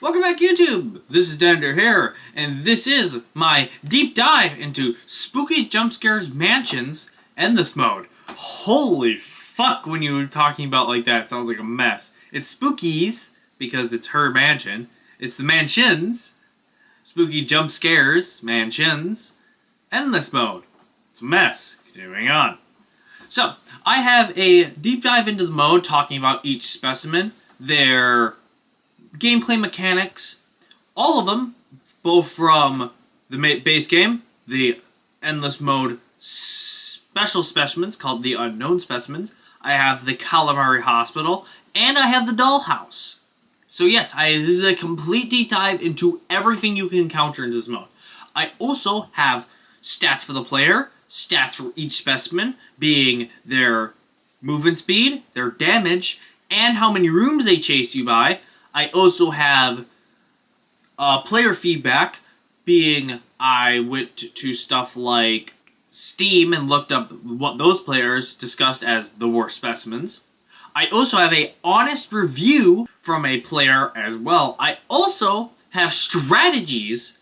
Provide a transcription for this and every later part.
Welcome back, YouTube! This is DEADENDER here, and this is my deep dive into Spooky's Jumpscares Mansions Endless Mode. Holy fuck, when you were talking about like that, it sounds like a mess. It's Spooky's, because it's her mansion. It's the Mansions. Spooky Jumpscares Mansions Endless Mode. It's a mess. Continuing on. So, I have a deep dive into the mode, talking about each specimen, their gameplay mechanics, all of them, both from the base game, the Endless Mode special specimens called the Unknown Specimens. I have the Calamari Hospital, and I have the Dollhouse. So yes, this is a complete deep dive into everything you can encounter in this mode. I also have stats for the player, stats for each specimen, being their movement speed, their damage, and how many rooms they chase you by. I also have player feedback, being I went to stuff like Steam and looked up what those players discussed as the worst specimens. I also have a honest review from a player as well. I also have strategies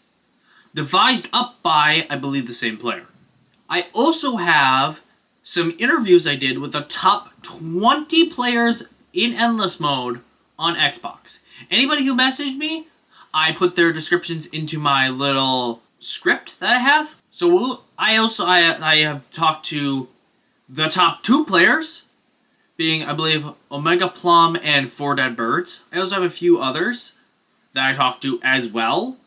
devised up by, I believe, the same player. I also have some interviews I did with the top 20 players in Endless Mode on Xbox. Anybody who messaged me, I put their descriptions into my little script that I have. So I have talked to the top 2 players, being, I believe, Omega Plum and 4 Dead Birds. I also have a few others that I talked to as well.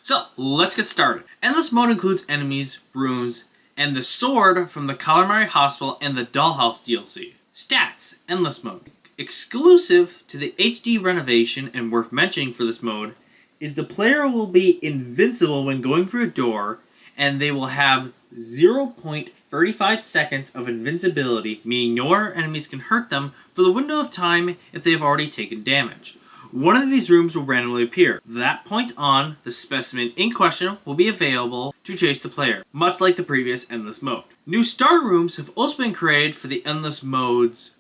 So, let's get started. Endless Mode includes enemies, rooms, and the sword from the Calamari Hospital and the Dollhouse DLC. Stats, Endless Mode. Exclusive to the HD Renovation and worth mentioning for this mode is the player will be invincible when going through a door, and they will have 0.35 seconds of invincibility, meaning no other enemies can hurt them for the window of time if they have already taken damage. One of these rooms will randomly appear. From that point on, the specimen in question will be available to chase the player, much like the previous Endless Mode. New star rooms have also been created for the Endless Mode's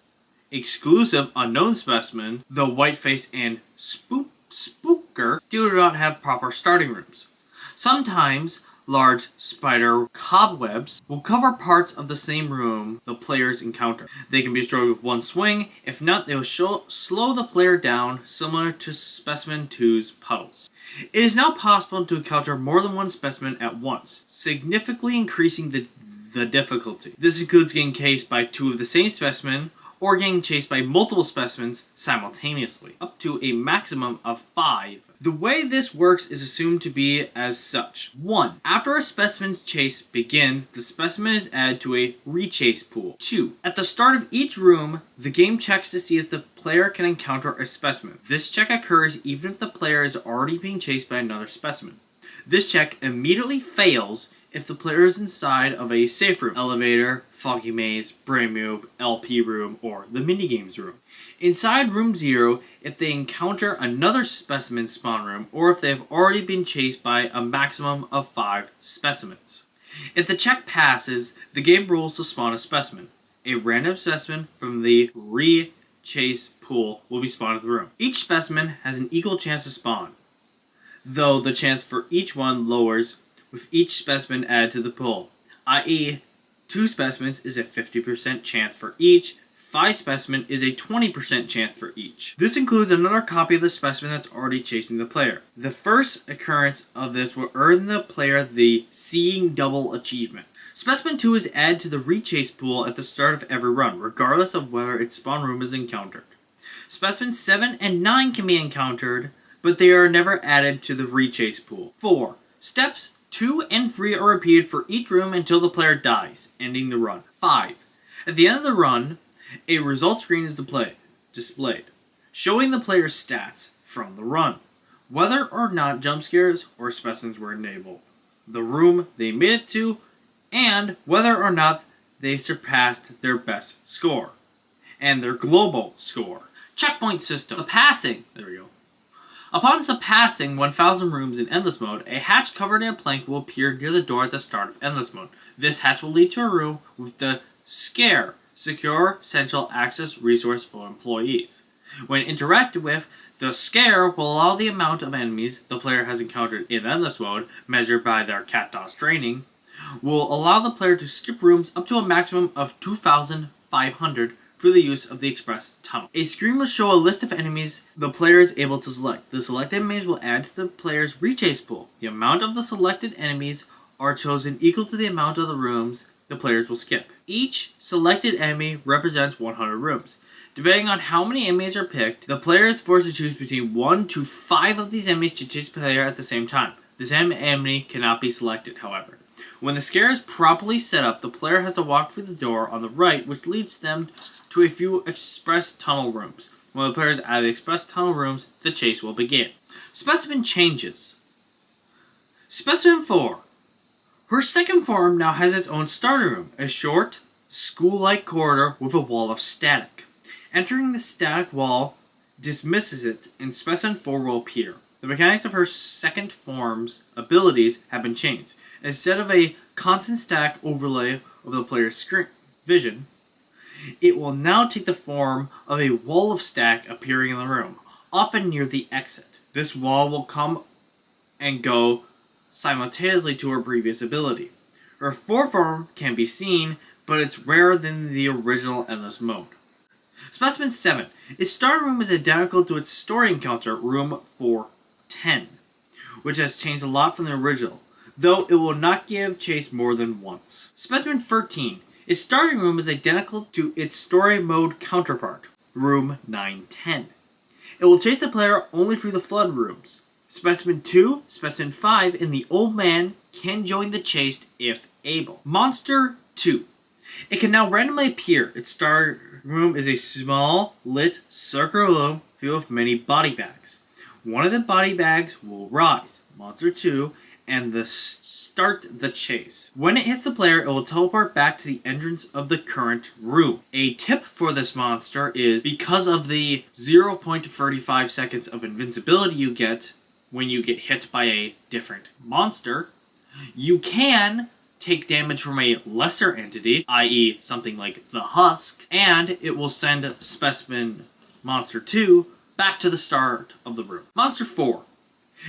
exclusive Unknown Specimen. The Whiteface and Spooker still do not have proper starting rooms. Sometimes large spider cobwebs will cover parts of the same room the players encounter. They can be destroyed with one swing. If not, they will slow the player down, similar to Specimen 2's puddles. It is now possible to encounter more than one specimen at once, significantly increasing the difficulty. This includes getting chased by 2 of the same specimen, or getting chased by multiple specimens simultaneously, up to a maximum of 5. The way this works is assumed to be as such. 1. After a specimen's chase begins, the specimen is added to a rechase pool. 2. At the start of each room, the game checks to see if the player can encounter a specimen. This check occurs even if the player is already being chased by another specimen. This check immediately fails if the player is inside of a safe room, elevator, foggy maze, brain move, LP room, or the minigames room. Inside room 0, if they encounter another specimen spawn room, or if they have already been chased by a maximum of 5 specimens. If the check passes, the game rolls to spawn a specimen. A random specimen from the re-chase pool will be spawned in the room. Each specimen has an equal chance to spawn, though the chance for each one lowers with each specimen added to the pool, i.e. 2 specimens is a 50% chance for each, 5 specimen is a 20% chance for each. This includes another copy of the specimen that's already chasing the player. The first occurrence of this will earn the player the Seeing Double achievement. Specimen 2 is added to the rechase pool at the start of every run, regardless of whether its spawn room is encountered. Specimens 7 and 9 can be encountered, but they are never added to the rechase pool. 4. Steps 2 and 3 are repeated for each room until the player dies, ending the run. 5. At the end of the run, a result screen is displayed, showing the player's stats from the run, whether or not jump scares or specimens were enabled, the room they made it to, and whether or not they surpassed their best score, and their global score. Checkpoint system. The passing. There we go. Upon surpassing 1,000 rooms in Endless Mode, a hatch covered in a plank will appear near the door at the start of Endless Mode. This hatch will lead to a room with the Scare, Secure Central Access Resource for Employees. When interacted with, The scare will allow the amount of enemies the player has encountered in Endless Mode, measured by their cat DOS training, will allow the player to skip rooms up to a maximum of 2,500 through the use of the express tunnel. A screen will show a list of enemies the player is able to select. The selected enemies will add to the player's rechase pool. The amount of the selected enemies are chosen equal to the amount of the rooms the players will skip. Each selected enemy represents 100 rooms. Depending on how many enemies are picked, the player is forced to choose between 1 to 5 of these enemies to chase the player at the same time. The same enemy cannot be selected, however. When the scare is properly set up, the player has to walk through the door on the right, which leads them to a few express tunnel rooms. When the player is out of the express tunnel rooms, the chase will begin. Specimen changes. Specimen 4. Her second form now has its own starting room, a short, school-like corridor with a wall of static. Entering the static wall dismisses it, and Specimen 4 will appear. The mechanics of her second form's abilities have been changed. Instead of a constant static overlay of the player's screen vision, it will now take the form of a wall of static appearing in the room, often near the exit. This wall will come and go simultaneously to her previous ability. Her fourth form can be seen, but it's rarer than the original Endless Mode. Specimen 7. Its starting room is identical to its story encounter, room 410, which has changed a lot from the original, though it will not give chase more than once. Specimen 13. Its starting room is identical to its story mode counterpart, room 910. It will chase the player only through the flood rooms. Specimen 2, Specimen 5, and the Old Man can join the chase if able. Monster 2. It can now randomly appear. Its starting room is a small, lit, circular room filled with many body bags. One of the body bags will rise, Monster 2, and start the chase. When it hits the player, it will teleport back to the entrance of the current room. A tip for this monster is, because of the 0.35 seconds of invincibility you get when you get hit by a different monster, you can take damage from a lesser entity, i.e. something like the Husks, and it will send Specimen Monster 2 back to the start of the room. Monster 4.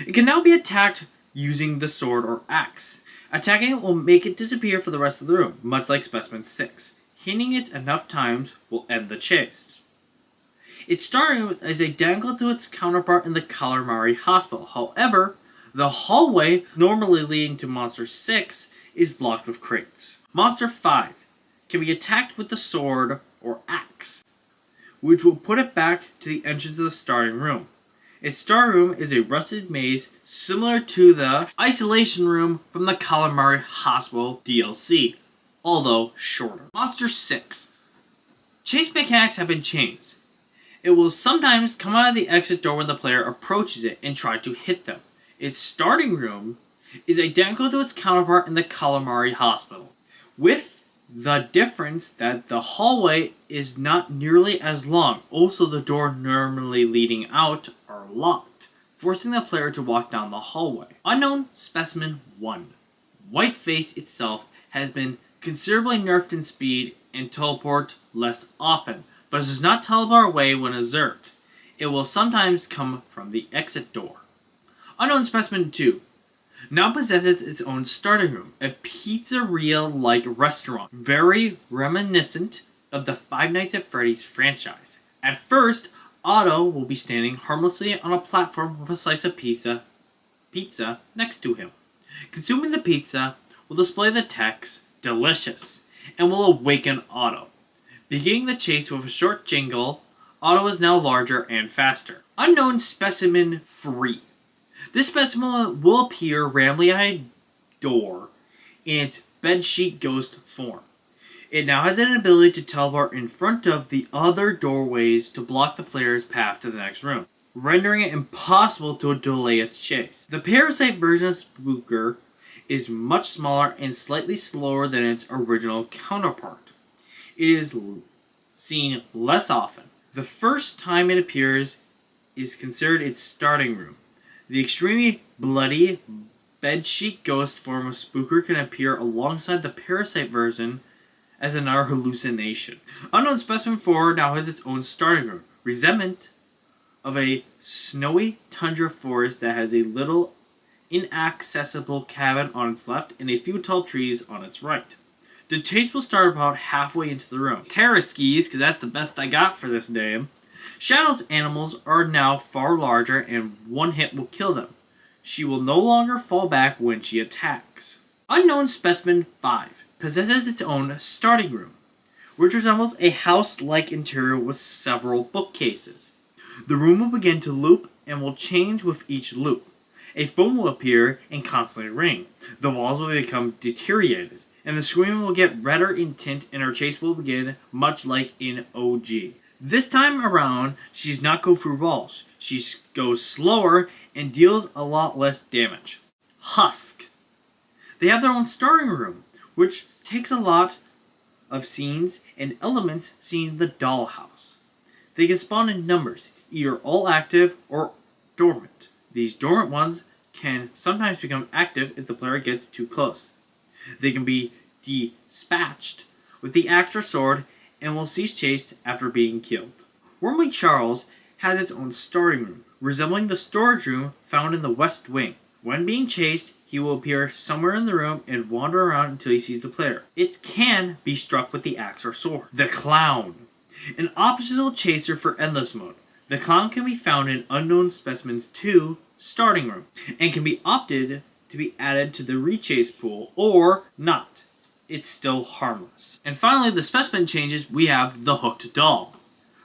It can now be attacked using the sword or axe. Attacking it will make it disappear for the rest of the room, much like Specimen 6. Hitting it enough times will end the chase. Its starting is identical to its counterpart in the Calamari Hospital. However, the hallway normally leading to Monster 6 is blocked with crates. Monster 5 can be attacked with the sword or axe, which will put it back to the entrance of the starting room. Its starting room is a rusted maze similar to the isolation room from the Calamari Hospital DLC, although shorter. Monster 6. Chase mechanics have been changed. It will sometimes come out of the exit door when the player approaches it and try to hit them. Its starting room is identical to its counterpart in the Calamari Hospital, with the difference that the hallway is not nearly as long. Also, the door normally leading out are locked, forcing the player to walk down the hallway. Unknown Specimen 1. Whiteface itself has been considerably nerfed in speed and teleport less often, but it does not teleport away when observed. It will sometimes come from the exit door. Unknown Specimen 2 now possesses its own starting room, a pizzeria-like restaurant, very reminiscent of the Five Nights at Freddy's franchise. At first, Otto will be standing harmlessly on a platform with a slice of pizza next to him. Consuming the pizza will display the text, "Delicious," and will awaken Otto. Beginning the chase with a short jingle, Otto is now larger and faster. Unknown Specimen 3. This specimen will appear randomly at a door in its bedsheet ghost form. It now has an ability to teleport in front of the other doorways to block the player's path to the next room, rendering it impossible to delay its chase. The parasite version of Spooker is much smaller and slightly slower than its original counterpart. It is seen less often. The first time it appears is considered its starting room. The extremely bloody bedsheet ghost form of Spooker can appear alongside the parasite version as another hallucination. Unknown Specimen 4 now has its own starting room. Resentment of a snowy tundra forest that has a little inaccessible cabin on its left and a few tall trees on its right. The chase will start about halfway into the room. Terra skis, because that's the best I got for this game. Shadow's animals are now far larger and one hit will kill them. She will no longer fall back when she attacks. Unknown Specimen 5 possesses its own starting room, which resembles a house-like interior with several bookcases. The room will begin to loop and will change with each loop. A phone will appear and constantly ring. The walls will become deteriorated, and the screen will get redder in tint and our chase will begin much like in OG. This time around, she's not go through walls. She goes slower and deals a lot less damage. Husk. They have their own starting room, which takes a lot of scenes and elements seen in the dollhouse. They can spawn in numbers, either all active or dormant. These dormant ones can sometimes become active if the player gets too close. They can be dispatched with the axe or sword and will cease chase after being killed. Wormly Charles has its own starting room, resembling the storage room found in the West Wing. When being chased, he will appear somewhere in the room and wander around until he sees the player. It can be struck with the axe or sword. The Clown. An optional chaser for Endless Mode. The Clown can be found in Unknown Specimens 2 starting room and can be opted to be added to the rechase pool or not. It's still harmless. And finally, the specimen changes, we have the Hooked Doll.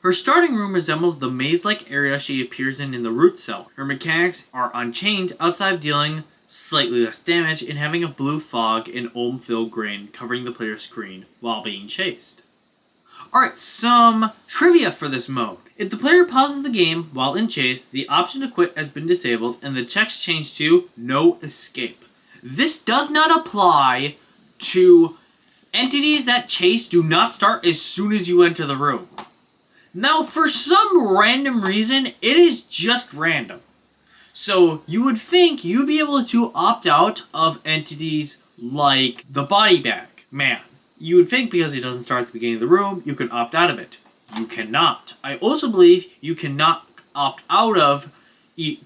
Her starting room resembles the maze-like area she appears in the root cell. Her mechanics are unchanged outside of dealing slightly less damage and having a blue fog and ohm-filled grain covering the player's screen while being chased. Alright, some trivia for this mode. If the player pauses the game while in chase, the option to quit has been disabled and the text changed to no escape. This does not apply to entities that chase do not start as soon as you enter the room. Now, for some random reason, it is just random. So, you would think you'd be able to opt out of entities like the body bag man. You would think because it doesn't start at the beginning of the room, you can opt out of it. You cannot. I also believe you cannot opt out of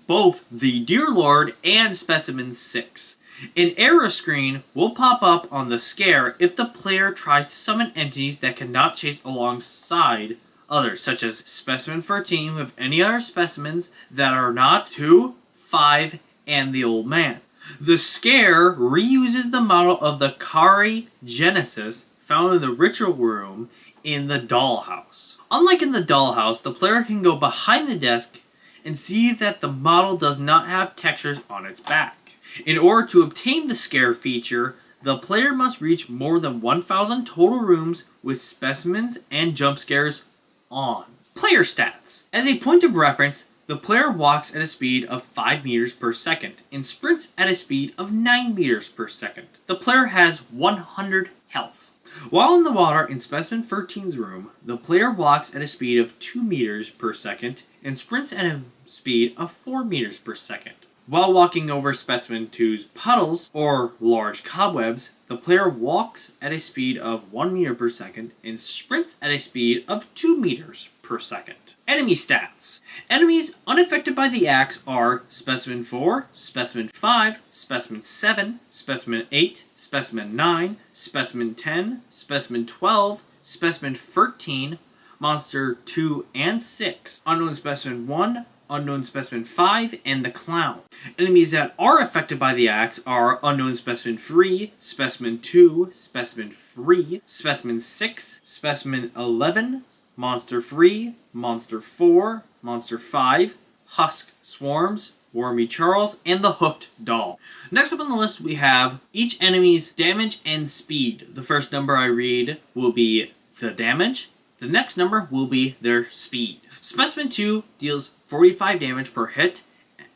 both the Dear Lord and Specimen 6. An error screen will pop up on the scare if the player tries to summon entities that cannot chase alongside others, such as Specimen 13 with any other specimens that are not 2, 5, and the Old Man. The scare reuses the model of the Kari Genesis found in the ritual room in the dollhouse. Unlike in the dollhouse, the player can go behind the desk and see that the model does not have textures on its back. In order to obtain the scare feature, the player must reach more than 1,000 total rooms with specimens and jump scares on. Player stats. As a point of reference, the player walks at a speed of 5 meters per second and sprints at a speed of 9 meters per second. The player has 100 health. While in the water in Specimen 13's room, the player walks at a speed of 2 meters per second and sprints at a speed of 4 meters per second. While walking over Specimen 2's puddles, or large cobwebs, the player walks at a speed of 1 meter per second and sprints at a speed of 2 meters per second. Enemy stats. Enemies unaffected by the axe are Specimen 4, Specimen 5, Specimen 7, Specimen 8, Specimen 9, Specimen 10, Specimen 12, Specimen 13, Monster 2 and 6, Unknown Specimen 1, Unknown Specimen 5, and the Clown. Enemies that are affected by the axe are Unknown Specimen 3, Specimen 2, Specimen 3, Specimen 6, Specimen 11, Monster 3, Monster 4, Monster 5, Husk Swarms, Wormy Charles, and the Hooked Doll. Next up on the list we have each enemy's damage and speed. The first number I read will be the damage. The next number will be their speed. Specimen 2 deals 45 damage per hit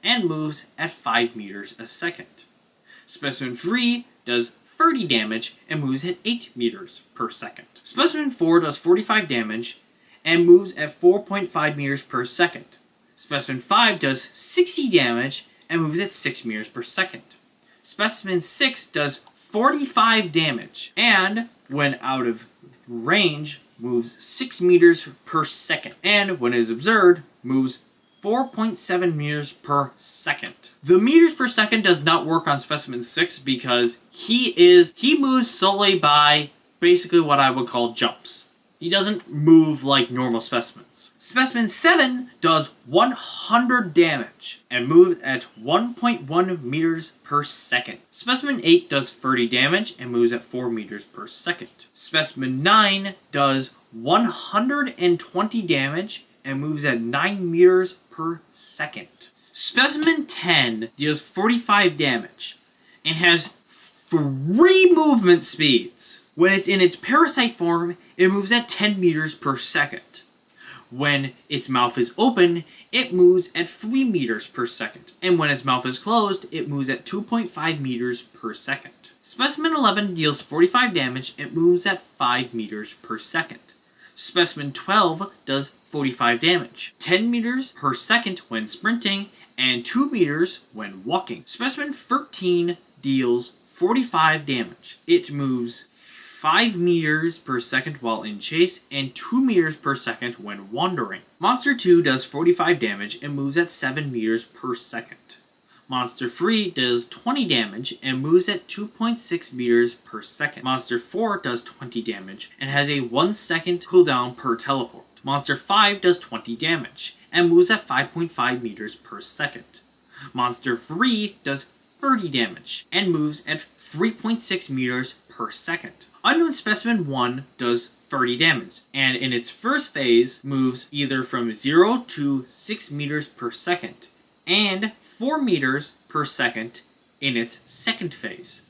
and moves at 5 meters a second. Specimen 3 does 30 damage and moves at 8 meters per second. Specimen 4 does 45 damage and moves at 4.5 meters per second. Specimen 5 does 60 damage and moves at 6 meters per second. Specimen 6 does 45 damage and, when out of range, moves 6 meters per second, and when it is observed, moves 4.7 meters per second. The meters per second does not work on Specimen 6 because he moves solely by basically what I would call jumps. He doesn't move like normal specimens. Specimen 7 does 100 damage and moves at 1.1 meters per second. Specimen 8 does 30 damage and moves at 4 meters per second. Specimen 9 does 120 damage and moves at 9 meters per second. Specimen 10 deals 45 damage and has 3 movement speeds. When it's in its parasite form, it moves at 10 meters per second. When its mouth is open, it moves at 3 meters per second. And when its mouth is closed, it moves at 2.5 meters per second. Specimen 11 deals 45 damage and moves at 5 meters per second. Specimen 12 does 45 damage, 10 meters per second when sprinting, and 2 meters when walking. Specimen 13 deals 45 damage. It moves 5 meters per second while in chase, and 2 meters per second when wandering. Monster 2 does 45 damage and moves at 7 meters per second. Monster 3 does 20 damage and moves at 2.6 meters per second. Monster 4 does 20 damage and has a 1 second cooldown per teleport. Monster 5 does 20 damage and moves at 5.5 meters per second. Monster 3 does 30 damage and moves at 3.6 meters per second. Unknown Specimen 1 does 30 damage, and in its first phase moves either from 0 to 6 meters per second, and 4 meters per second in its second phase.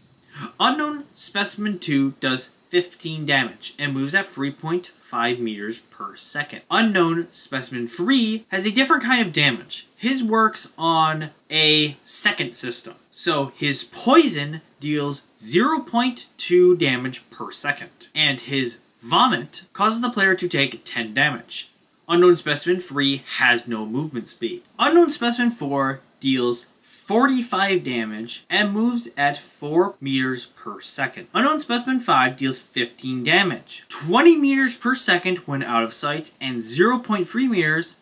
Unknown Specimen 2 does 15 damage, and moves at 3.5 meters per second. Unknown Specimen 3 has a different kind of damage. His works on a second system. So his poison deals 0.2 damage per second, and his vomit causes the player to take 10 damage. Unknown Specimen 3 has no movement speed. Unknown Specimen 4 deals 45 damage and moves at 4 meters per second. Unknown Specimen 5 deals 15 damage, 20 meters per second when out of sight, and 0.3 meters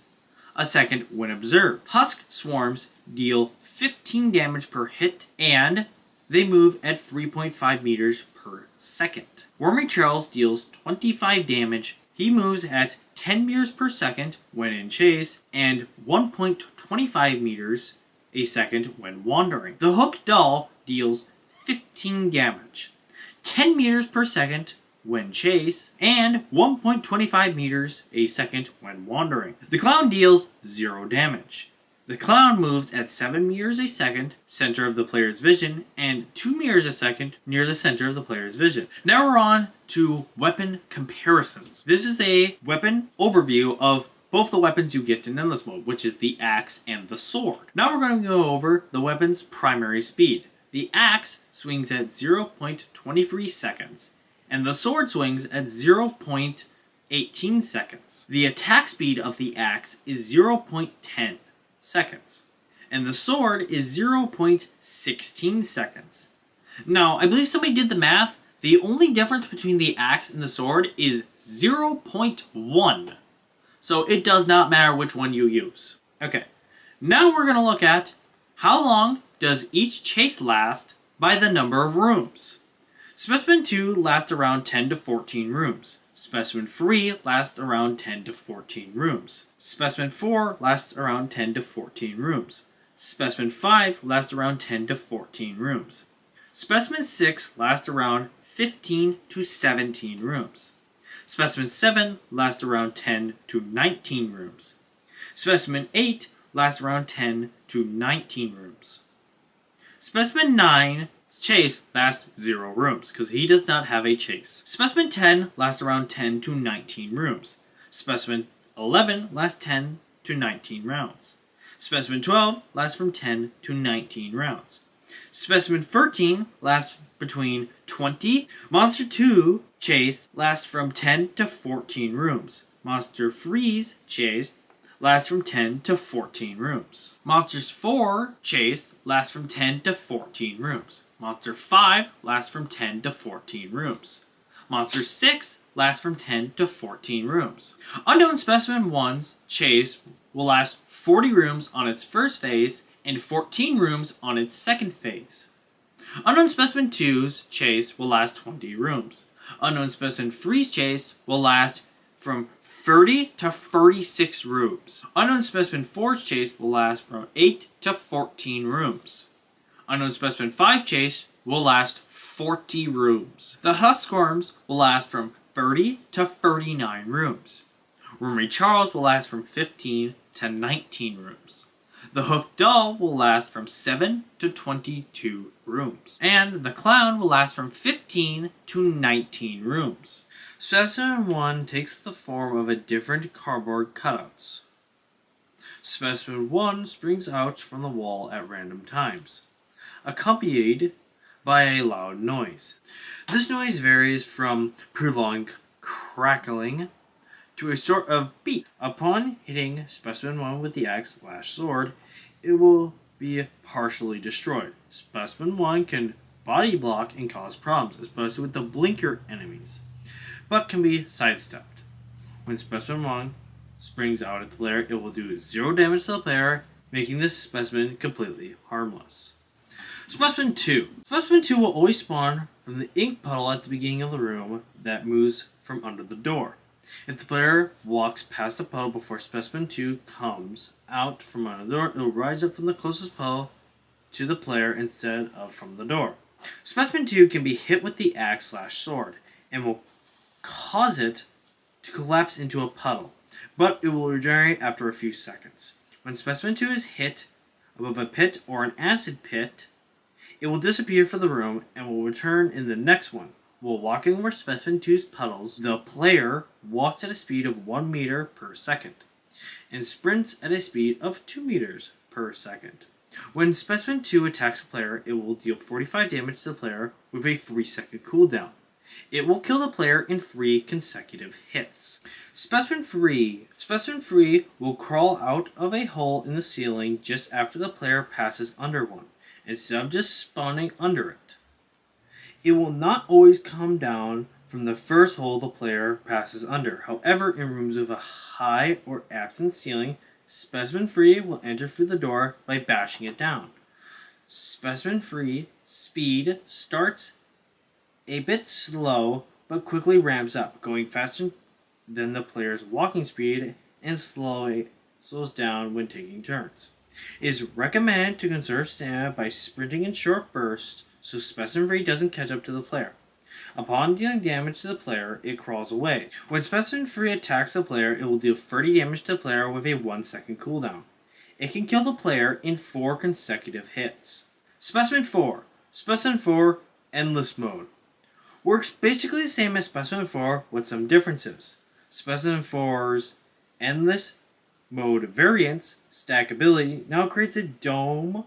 a second when observed. Husk Swarms deal 15 damage per hit, and they move at 3.5 meters per second. Wormy Charles deals 25 damage. He moves at 10 meters per second when in chase, and 1.25 meters a second when wandering. The Hooked Doll deals 15 damage, 10 meters per second when chase, and 1.25 meters a second when wandering. The Clown deals 0 damage. The Clown moves at 7 meters a second, center of the player's vision, and 2 meters a second near the center of the player's vision. Now we're on to weapon comparisons. This is a weapon overview of both the weapons you get in Endless Mode, which is the axe and the sword. Now we're going to go over the weapon's primary speed. The axe swings at 0.23 seconds, and the sword swings at 0.18 seconds. The attack speed of the axe is 0.10 seconds, and the sword is 0.16 seconds. Now, I believe somebody did the math. The only difference between the axe and the sword is 0.1. So it does not matter which one you use. Okay, now we're going to look at how long does each chase last by the number of rooms. Specimen 2 lasts around 10 to 14 rooms. Specimen 3 lasts around 10 to 14 rooms. Specimen 4 lasts around 10 to 14 rooms. Specimen 5 lasts around 10 to 14 rooms. Specimen 6 lasts around 15 to 17 rooms. Specimen 7 lasts around 10 to 19 rooms. Specimen 8 lasts around 10 to 19 rooms. Specimen 9 chase lasts 0 rooms, because he does not have a chase. Specimen 10 lasts around 10 to 19 rooms. Specimen 11 lasts 10 to 19 rounds. Specimen 12 lasts from 10 to 19 rounds. Specimen 13 lasts between 20. Monster 2 chase lasts from 10 to 14 rooms. Monster 3's chase lasts from 10 to 14 rooms. Monsters 4 chase lasts from 10 to 14 rooms. Monster 5 lasts from 10 to 14 rooms. Monster 6 lasts from 10 to 14 rooms. Unknown Specimen 1's chase will last 40 rooms on its first phase, and 14 rooms on its second phase. Unknown Specimen 2's chase will last 20 rooms. Unknown Specimen 3's chase will last from 30 to 36 rooms. Unknown Specimen 4's chase will last from 8 to 14 rooms. Unknown Specimen 5's chase will last 40 rooms. The Husk Worms will last from 30 to 39 rooms. Wormy Charles will last from 15 to 19 rooms. The Hooked Doll will last from 7 to 22 rooms. And the Clown will last from 15 to 19 rooms. Specimen 1 takes the form of a different cardboard cutouts. Specimen 1 springs out from the wall at random times, accompanied by a loud noise. This noise varies from prolonged crackling to a sort of beat. Upon hitting Specimen 1 with the axe/sword, it will be partially destroyed. Specimen 1 can body block and cause problems, especially with the blinker enemies, but can be sidestepped. When Specimen 1 springs out at the player, it will do 0 damage to the player, making this specimen completely harmless. Specimen 2. Specimen 2 will always spawn from the ink puddle at the beginning of the room that moves from under the door. If the player walks past the puddle before Specimen 2 comes out from under the door, it will rise up from the closest puddle to the player instead of from the door. Specimen 2 can be hit with the axe/sword and will cause it to collapse into a puddle, but it will regenerate after a few seconds. When Specimen 2 is hit above a pit or an acid pit, it will disappear from the room and will return in the next one. While walking over Specimen 2's puddles, the player walks at a speed of 1 meter per second and sprints at a speed of 2 meters per second. When Specimen 2 attacks a player, it will deal 45 damage to the player with a 3-second cooldown. It will kill the player in 3 consecutive hits. Specimen 3. Specimen 3 will crawl out of a hole in the ceiling just after the player passes under one, instead of just spawning under it. It will not always come down from the first hole the player passes under. However, in rooms with a high or absent ceiling, Specimen 3 will enter through the door by bashing it down. Specimen 3 speed starts a bit slow, but quickly ramps up, going faster than the player's walking speed and slows down when taking turns. It is recommended to conserve stamina by sprinting in short bursts so Specimen 3 doesn't catch up to the player. Upon dealing damage to the player, it crawls away. When Specimen 3 attacks the player, it will deal 30 damage to the player with a 1-second cooldown. It can kill the player in 4 consecutive hits. Specimen 4. Specimen 4 Endless Mode. Works basically the same as Specimen 4 with some differences. Specimen 4's Endless Mode variant, Stackability, now creates a dome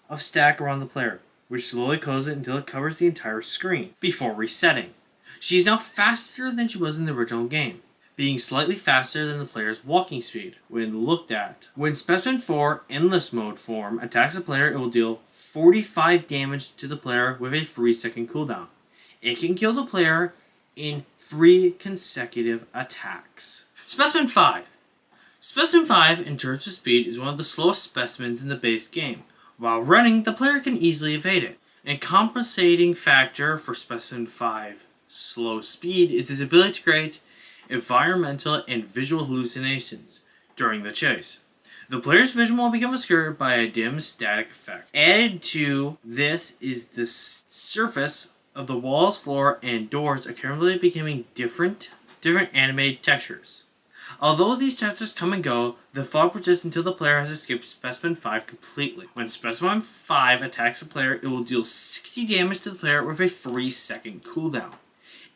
of stack around the player, which slowly closes it until it covers the entire screen, before resetting. She is now faster than she was in the original game, being slightly faster than the player's walking speed when looked at. When Specimen 4 Endless Mode form attacks a player, it will deal 45 damage to the player with a 3-second cooldown. It can kill the player in 3 consecutive attacks. Specimen 5. Specimen 5, in terms of speed, is one of the slowest specimens in the base game. While running, the player can easily evade it. A compensating factor for Specimen 5's slow speed is his ability to create environmental and visual hallucinations during the chase. The player's vision will become obscured by a dim static effect. Added to this is the surface of the walls, floor, and doors are becoming different animated textures. Although these textures come and go, the fog persists until the player has escaped Specimen 5 completely. When Specimen 5 attacks a player, it will deal 60 damage to the player with a 3-second cooldown.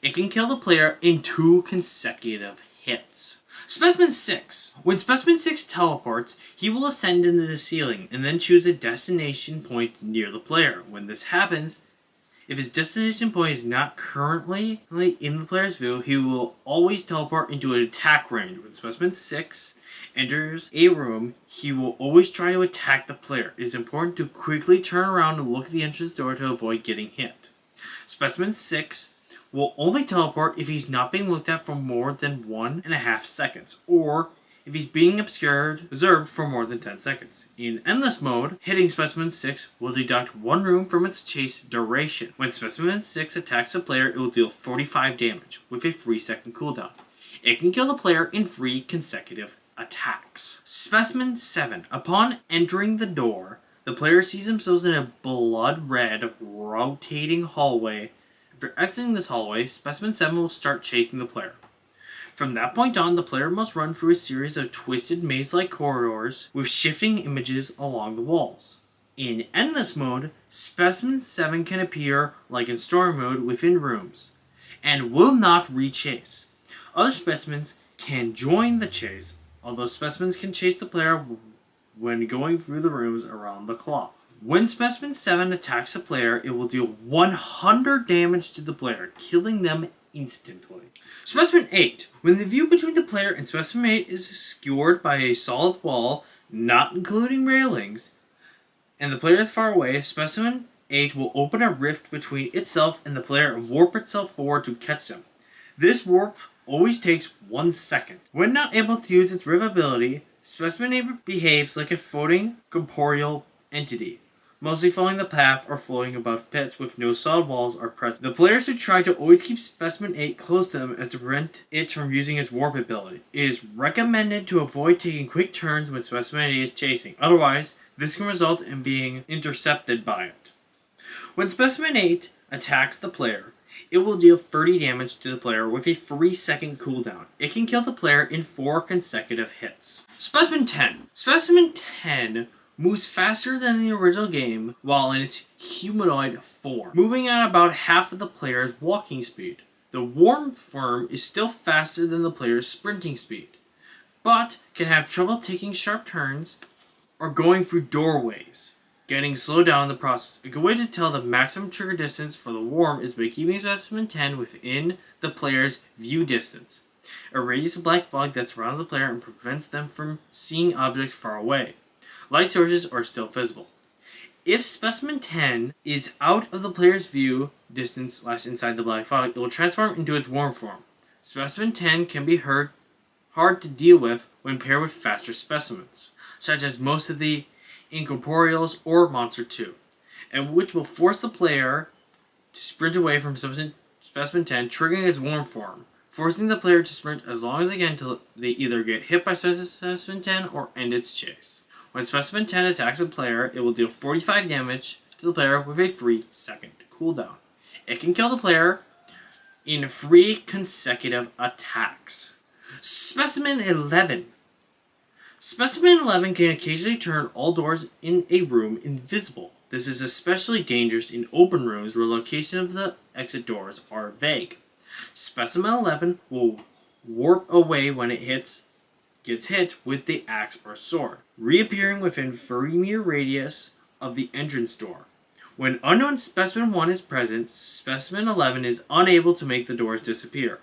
It can kill the player in 2 consecutive hits. Specimen 6. When Specimen 6 teleports, he will ascend into the ceiling and then choose a destination point near the player. When this happens, if his destination point is not currently in the player's view, he will always teleport into an attack range. When Specimen 6 enters a room, he will always try to attack the player. It is important to quickly turn around and look at the entrance door to avoid getting hit. Specimen 6 will only teleport if he's not being looked at for more than 1.5 seconds, or if he's being observed for more than 10 seconds. In Endless Mode, hitting Specimen 6 will deduct 1 room from its chase duration. When Specimen 6 attacks a player, it will deal 45 damage, with a 3-second cooldown. It can kill the player in 3 consecutive attacks. Specimen 7. Upon entering the door, the player sees themselves in a blood-red, rotating hallway. After exiting this hallway, Specimen 7 will start chasing the player. From that point on, the player must run through a series of twisted maze-like corridors with shifting images along the walls. In Endless Mode, Specimen 7 can appear, like in Story Mode, within rooms, and will not re-chase. Other specimens can join the chase, although specimens can chase the player when going through the rooms around the clock. When Specimen 7 attacks a player, it will deal 100 damage to the player, killing them instantly. Specimen 8. When the view between the player and Specimen 8 is obscured by a solid wall, not including railings, and the player is far away, Specimen 8 will open a rift between itself and the player and warp itself forward to catch them. This warp always takes 1 second. When not able to use its rift ability, Specimen 8 behaves like a floating corporeal entity, mostly following the path or floating above pits with no solid walls or present. The players should try to always keep Specimen 8 close to them as to prevent it from using its warp ability. It is recommended to avoid taking quick turns when Specimen 8 is chasing, otherwise this can result in being intercepted by it. When Specimen 8 attacks the player, it will deal 30 damage to the player with a 3-second cooldown. It can kill the player in 4 consecutive hits. Specimen 10. Specimen 10 moves faster than the original game while in its humanoid form, moving at about half of the player's walking speed. The warm form is still faster than the player's sprinting speed, but can have trouble taking sharp turns or going through doorways, getting slowed down in the process. A good way to tell the maximum trigger distance for the worm is by keeping Specimen 10 within the player's view distance, a radius of black fog that surrounds the player and prevents them from seeing objects far away. Light sources are still visible. If Specimen 10 is out of the player's view distance / inside the black fog, it will transform into its worm form. Specimen 10 can be hard to deal with when paired with faster specimens, such as most of the Incorporeals or Monster 2, and which will force the player to sprint away from Specimen 10, triggering its worm form, forcing the player to sprint as long as they can until they either get hit by Specimen 10 or end its chase. When Specimen 10 attacks a player, it will deal 45 damage to the player with a 3-second cooldown. It can kill the player in 3 consecutive attacks. Specimen 11. Specimen 11 can occasionally turn all doors in a room invisible. This is especially dangerous in open rooms where location of the exit doors are vague. Specimen 11 will warp away when it gets hit with the axe or sword, reappearing within 30-meter radius of the entrance door. When unknown Specimen 1 is present, Specimen 11 is unable to make the doors disappear.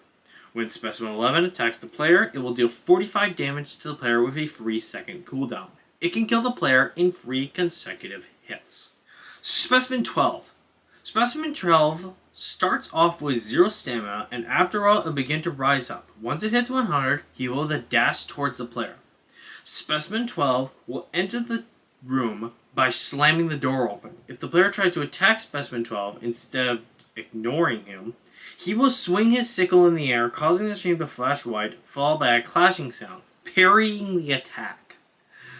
When Specimen 11 attacks the player, it will deal 45 damage to the player with a 3-second cooldown. It can kill the player in 3 consecutive hits. Specimen 12. Specimen 12 starts off with 0 stamina, and after all, it will begin to rise up. Once it hits 100, he will then dash towards the player. Specimen 12 will enter the room by slamming the door open. If the player tries to attack Specimen 12 instead of ignoring him, he will swing his sickle in the air, causing the stream to flash white, followed by a clashing sound, parrying the attack.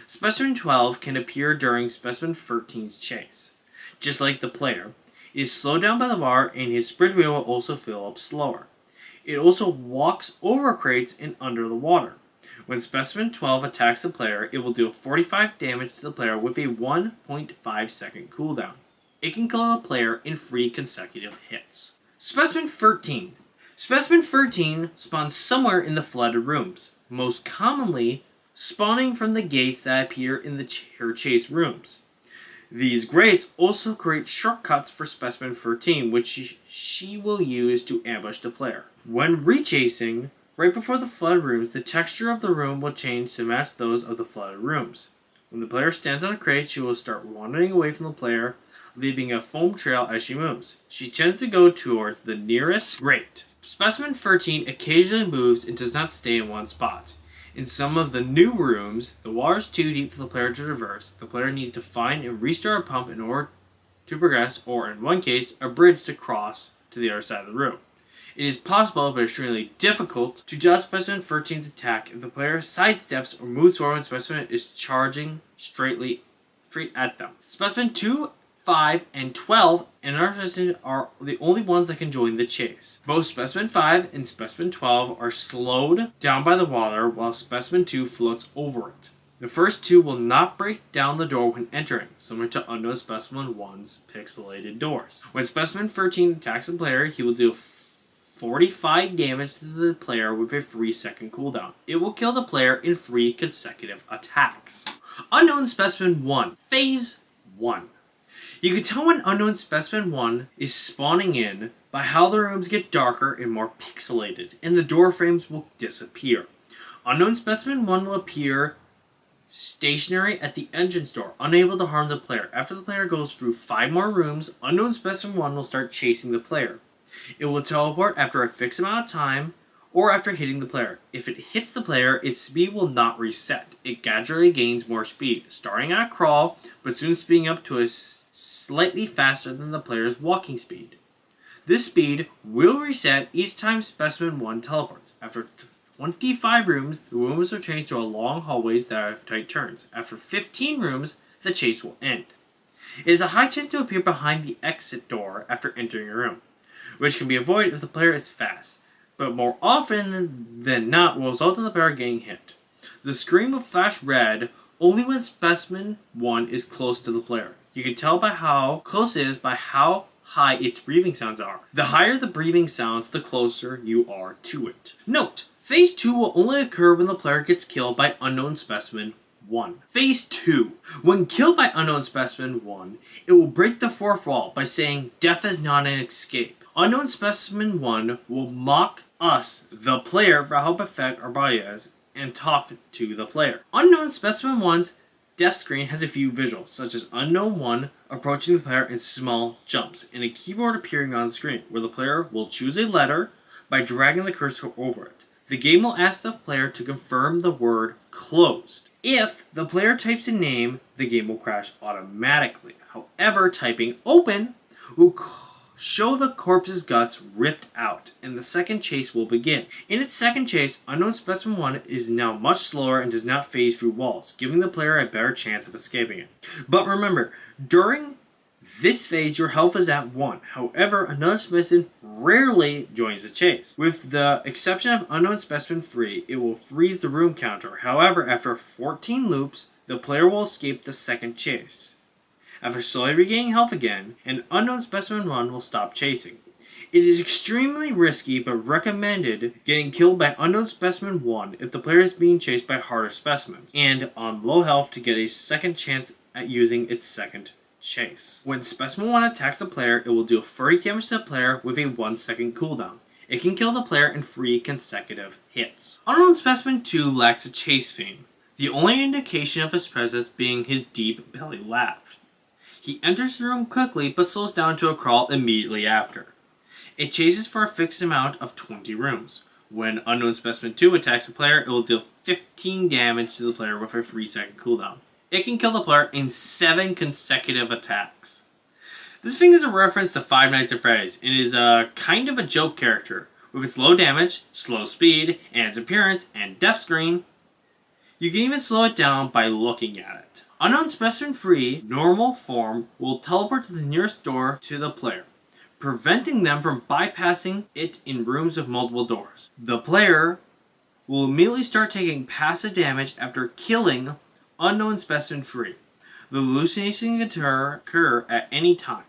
Specimen 12 can appear during Specimen 13's chase. Just like the player, it is slowed down by the bar, and his sprint wheel will also fill up slower. It also walks over crates and under the water. When Specimen 12 attacks the player, it will deal 45 damage to the player with a 1.5 second cooldown. It can kill a player in 3 consecutive hits. Specimen 13. Specimen 13 spawns somewhere in the flooded rooms, most commonly spawning from the gates that appear in the chase rooms. These grates also create shortcuts for Specimen 13, which she will use to ambush the player. When rechasing, right before the flooded rooms, the texture of the room will change to match those of the flooded rooms. When the player stands on a crate, she will start wandering away from the player, leaving a foam trail as she moves. She tends to go towards the nearest grate. Specimen 13 occasionally moves and does not stay in one spot. In some of the new rooms, the water is too deep for the player to traverse. The player needs to find and restart a pump in order to progress, or in one case, a bridge to cross to the other side of the room. It is possible, but extremely difficult, to dodge Specimen 13's attack if the player sidesteps or moves forward when Specimen is charging straight at them. Specimen 2, 5, and 12 and Renovation are the only ones that can join the chase. Both Specimen 5 and Specimen 12 are slowed down by the water, while Specimen 2 floats over it. The first two will not break down the door when entering, similar to Unknown Specimen 1's pixelated doors. When Specimen 13 attacks the player, he will do 45 damage to the player with a 3-second cooldown. It will kill the player in 3 consecutive attacks. Unknown Specimen 1, Phase 1. You can tell when Unknown Specimen 1 is spawning in by how the rooms get darker and more pixelated, and the door frames will disappear. Unknown Specimen 1 will appear stationary at the entrance door, unable to harm the player. After the player goes through 5 more rooms, Unknown Specimen 1 will start chasing the player. It will teleport after a fixed amount of time, or after hitting the player. If it hits the player, its speed will not reset. It gradually gains more speed, starting at a crawl, but soon speeding up to a slightly faster than the player's walking speed. This speed will reset each time Specimen 1 teleports. After 25 rooms, the rooms will change to a long hallways that have tight turns. After 15 rooms, the chase will end. It is a high chance to appear behind the exit door after entering a room, which can be avoided if the player is fast, but more often than not will result in the player getting hit. The screen will flash red only when Specimen 1 is close to the player. You can tell by how close it is by how high its breathing sounds are. The higher the breathing sounds, the closer you are to it. Note, Phase 2 will only occur when the player gets killed by Unknown Specimen 1. Phase 2. When killed by Unknown Specimen 1, it will break the fourth wall by saying, "Death is not an escape." Unknown Specimen 1 will mock us, the player, for how pathetic our body is, and talk to the player. Unknown Specimen 1's death screen has a few visuals, such as Unknown 1 approaching the player in small jumps, and a keyboard appearing on the screen, where the player will choose a letter by dragging the cursor over it. The game will ask the player to confirm the word "closed." If the player types a name, the game will crash automatically. However, typing "open" will show the corpse's guts ripped out, and the second chase will begin. In its second chase, Unknown Specimen 1 is now much slower and does not phase through walls, giving the player a better chance of escaping it. But remember, during this phase, your health is at 1. However, another specimen rarely joins the chase. With the exception of Unknown Specimen 3, it will freeze the room counter. However, after 14 loops, the player will escape the second chase. After slowly regaining health again, an Unknown Specimen 1 will stop chasing. It is extremely risky but recommended getting killed by Unknown Specimen 1 if the player is being chased by harder specimens, and on low health to get a second chance at using its second chase. When Specimen 1 attacks the player, it will do 30 damage to the player with a 1-second cooldown. It can kill the player in 3 consecutive hits. Unknown Specimen 2 lacks a chase theme, the only indication of his presence being his deep belly laugh. He enters the room quickly but slows down to a crawl immediately after. It chases for a fixed amount of 20 rooms. When Unknown Specimen 2 attacks the player, it will deal 15 damage to the player with a 3-second cooldown. It can kill the player in 7 consecutive attacks. This thing is a reference to Five Nights at Freddy's and is a kind of a joke character. With its low damage, slow speed, and its appearance and death screen, you can even slow it down by looking at it. Unknown Specimen 3, normal form, will teleport to the nearest door to the player, preventing them from bypassing it in rooms with multiple doors. The player will immediately start taking passive damage after killing Unknown Specimen 3. The hallucinations can occur at any time.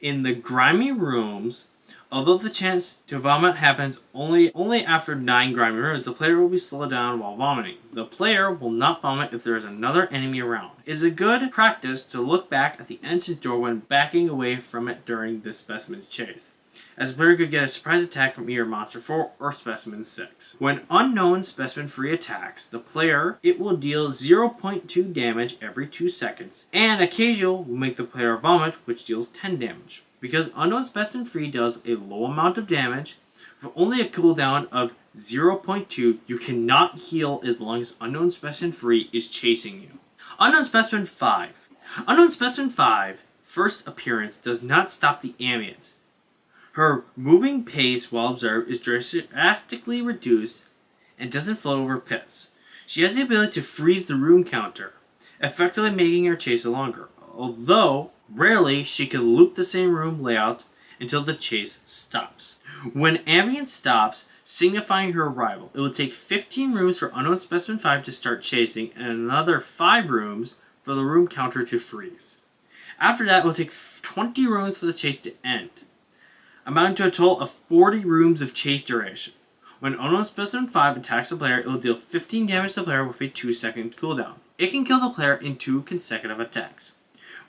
In the grimy rooms, although the chance to vomit happens only after 9 grimy rooms, the player will be slowed down while vomiting. The player will not vomit if there is another enemy around. It is a good practice to look back at the entrance door when backing away from it during this specimen's chase, as the player could get a surprise attack from either Monster 4 or Specimen 6. When Unknown Specimen 3 attacks the player, it will deal 0.2 damage every 2 seconds, and occasionally will make the player vomit, which deals 10 damage. Because Unknown Specimen 3 does a low amount of damage, with only a cooldown of 0.2, you cannot heal as long as Unknown Specimen 3 is chasing you. Unknown Specimen 5. Unknown Specimen 5, first appearance, does not stop the ambience. Her moving pace while observed is drastically reduced and doesn't float over pits. She has the ability to freeze the room counter, effectively making her chase longer, although rarely she can loop the same room layout until the chase stops. When ambience stops, signifying her arrival, it will take 15 rooms for Unknown Specimen 5 to start chasing and another 5 rooms for the room counter to freeze. After that, it will take 20 rooms for the chase to end, amounting to a total of 40 rooms of chase duration. When Unknown Specimen 5 attacks the player, it will deal 15 damage to the player with a 2-second cooldown. It can kill the player in 2 consecutive attacks.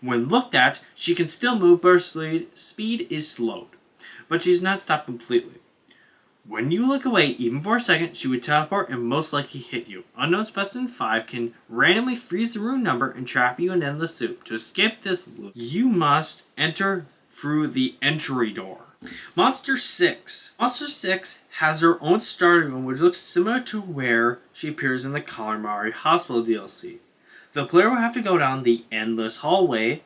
When looked at, she can still move, but her speed is slowed, but she's not stopped completely. When you look away, even for a second, she would teleport and most likely hit you. Unknown Specimen 5 can randomly freeze the room number and trap you in endless loop. To escape this loop, you must enter through the entry door. Monster 6. Monster 6 has her own starting room, which looks similar to where she appears in the Calamari Hospital DLC. The player will have to go down the endless hallway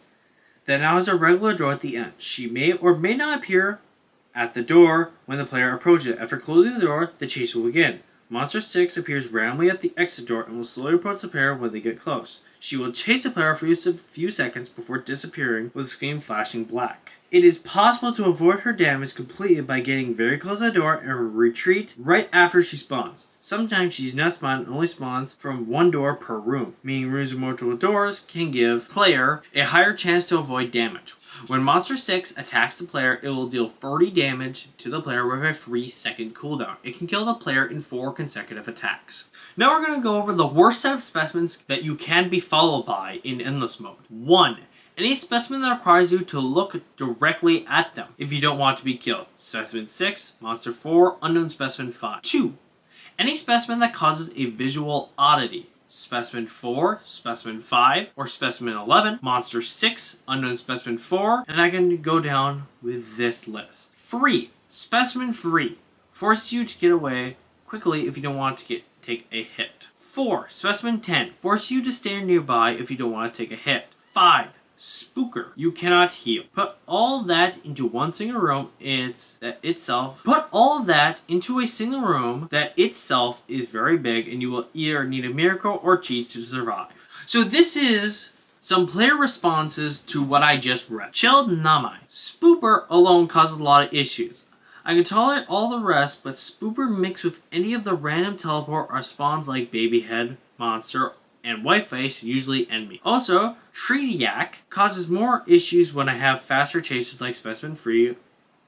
that now has a regular door at the end. She may or may not appear at the door when the player approaches it. After closing the door, the chase will begin. Monster 6 appears randomly at the exit door and will slowly approach the player when they get close. She will chase the player for a few seconds before disappearing with the screen flashing black. It is possible to avoid her damage completely by getting very close to the door and retreat right after she spawns. Sometimes she's not spawned and only spawns from one door per room, meaning rooms with multiple doors can give player a higher chance to avoid damage. When Monster 6 attacks the player, it will deal 30 damage to the player with a 3-second cooldown. It can kill the player in 4 consecutive attacks. Now we're going to go over the worst set of specimens that you can be followed by in Endless Mode. 1. Any specimen that requires you to look directly at them if you don't want to be killed. Specimen 6, Monster 4, Unknown Specimen 5. 2. Any specimen that causes a visual oddity. Specimen 4, Specimen 5, or Specimen 11, Monster 6, Unknown Specimen 4, and I can go down with this list. 3. Specimen 3 forces you to get away quickly if you don't want to take a hit. 4. Specimen 10 forces you to stand nearby if you don't want to take a hit. 5. Spooker. You cannot heal. Put all of that into one single room. Put all of that into a single room that itself is very big, and you will either need a miracle or cheats to survive. So this is some player responses to what I just read. Chilled Namai. Spooper alone causes a lot of issues. I can tolerate all the rest, but Spooper mixed with any of the random teleport or spawns like Baby Head, Monster, and Whiteface usually end me. Also, Treesiac causes more issues when I have faster chases like Specimen 3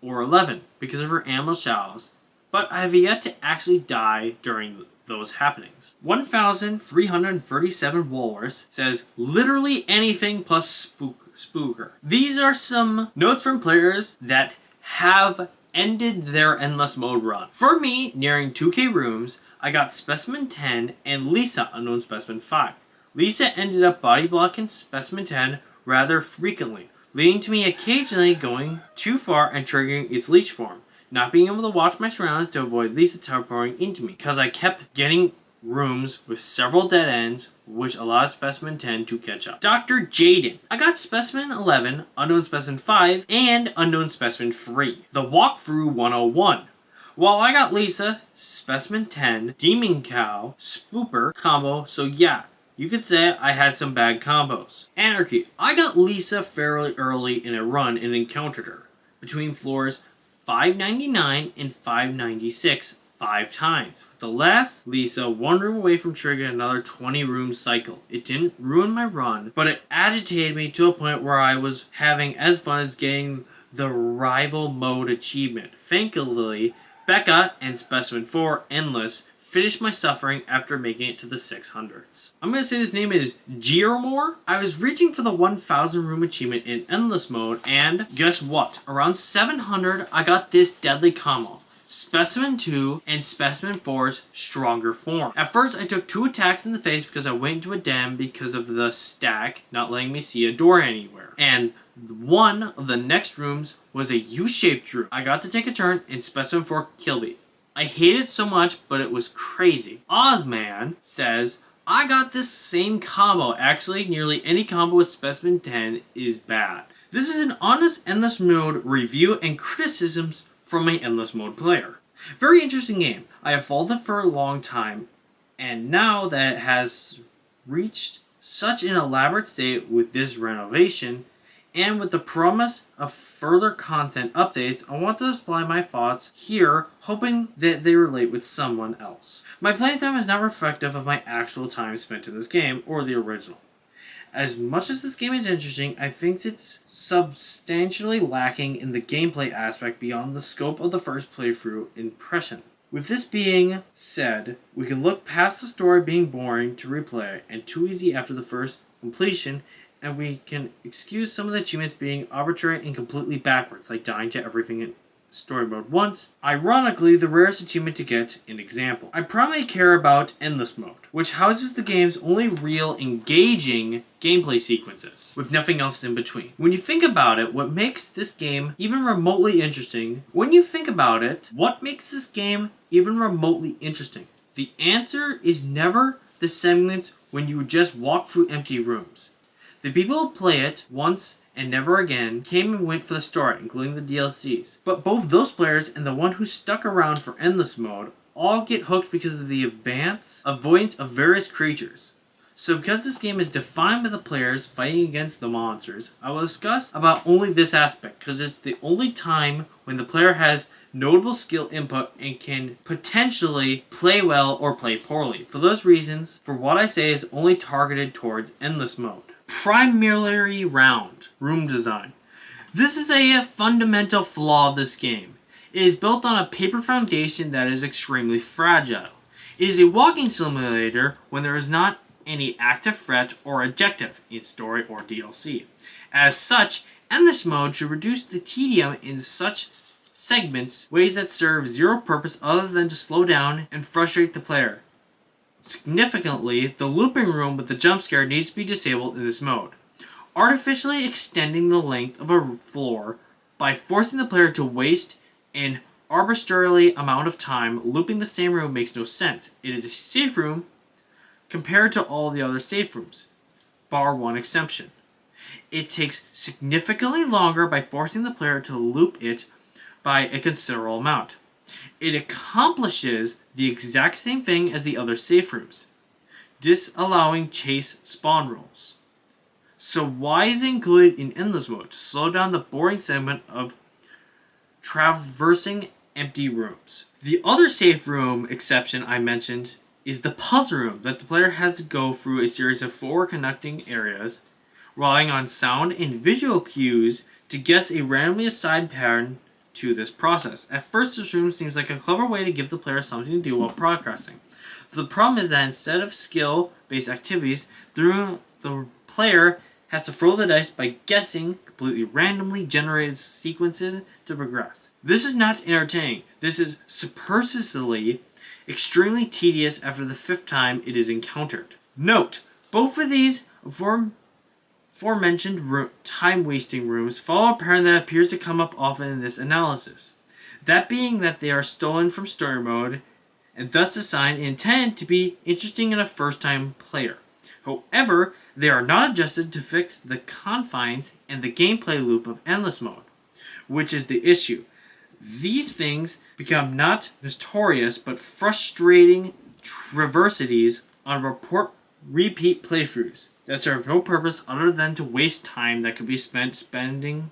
or 11 because of her animal shallows, but I have yet to actually die during those happenings. 1337 Walrus says literally anything plus Spooker. These are some notes from players that have ended their Endless Mode run. For me, nearing 2k rooms, I got Specimen 10 and Lisa, Unknown Specimen 5. Lisa ended up body blocking Specimen 10 rather frequently, leading to me occasionally going too far and triggering its leech form, not being able to watch my surroundings to avoid Lisa teleporting into me, because I kept getting rooms with several dead ends, which allowed Specimen 10 to catch up. Dr. Jaden. I got Specimen 11, Unknown Specimen 5, and Unknown Specimen 3. The Walkthrough 101. While I got Lisa, Specimen 10, Demon Cow, Spooper combo, so yeah, you could say I had some bad combos. Anarchy. I got Lisa fairly early in a run and encountered her between floors 599 and 596 5 times. With the last Lisa 1 room away from triggering another 20 room cycle. It didn't ruin my run, but it agitated me to a point where I was having as fun as getting the rival mode achievement. Thankfully, Becca and Specimen 4 Endless finished my suffering after making it to the 600s. I'm going to say his name is Gearmore. I was reaching for the 1000 room achievement in Endless Mode, and guess what? Around 700, I got this deadly combo. Specimen 2 and Specimen 4's stronger form. At first, I took 2 attacks in the face because I went into a den because of the stack not letting me see a door anywhere. And one of the next rooms was a U-shaped room. I got to take a turn and Specimen 4 killed me. I hate it so much, but it was crazy. Ozman says, I got this same combo. Actually, nearly any combo with Specimen 10 is bad. This is an honest Endless Mode review and criticisms from an Endless Mode player. Very interesting game. I have followed it for a long time, and now that it has reached such an elaborate state with this renovation, and with the promise of further content updates, I want to display my thoughts here, hoping that they relate with someone else. My playing time is not reflective of my actual time spent in this game or the original. As much as this game is interesting, I think it's substantially lacking in the gameplay aspect beyond the scope of the first playthrough impression. With this being said, we can look past the story being boring to replay and too easy after the first completion, and we can excuse some of the achievements being arbitrary and completely backwards, like dying to everything in story mode once. Ironically, the rarest achievement to get an example. I primarily care about Endless Mode, which houses the game's only real engaging gameplay sequences, with nothing else in between. When you think about it, what makes this game even remotely interesting? The answer is never the segments when you just walk through empty rooms. The people who play it once and never again came and went for the story, including the DLCs. But both those players and the one who stuck around for Endless Mode all get hooked because of the avoidance of various creatures. So because this game is defined by the players fighting against the monsters, I will discuss about only this aspect, because it's the only time when the player has notable skill input and can potentially play well or play poorly. For those reasons, for what I say is only targeted towards Endless Mode. Primarily round room design. This is a fundamental flaw of this game. It is built on a paper foundation that is extremely fragile. It is a walking simulator when there is not any active threat or objective in story or DLC. As such, Endless Mode should reduce the tedium in such segments, ways that serve zero purpose other than to slow down and frustrate the player. Significantly, the looping room with the jump scare needs to be disabled in this mode. Artificially extending the length of a floor by forcing the player to waste an arbitrary amount of time looping the same room makes no sense. It is a safe room compared to all the other safe rooms, bar one exception. It takes significantly longer by forcing the player to loop it by a considerable amount. It accomplishes the exact same thing as the other safe rooms, disallowing chase spawn rolls. So why is it included in Endless Mode? To slow down the boring segment of traversing empty rooms. The other safe room exception I mentioned is the puzzle room, that the player has to go through a series of 4 connecting areas, relying on sound and visual cues to guess a randomly assigned pattern to this process. At first, this room seems like a clever way to give the player something to do while progressing. The problem is that instead of skill-based activities, the player has to throw the dice by guessing completely randomly generated sequences to progress. This is not entertaining. This is superficially extremely tedious after the 5th time it is encountered. Note, both of these aforementioned time-wasting rooms follow a pattern that appears to come up often in this analysis. That being that they are stolen from story mode and thus designed and intended to be interesting in a first-time player. However, they are not adjusted to fix the confines and the gameplay loop of Endless Mode, which is the issue. These things become not notorious but frustrating traversities on repeat playthroughs that serve no purpose other than to waste time that could be spent speeding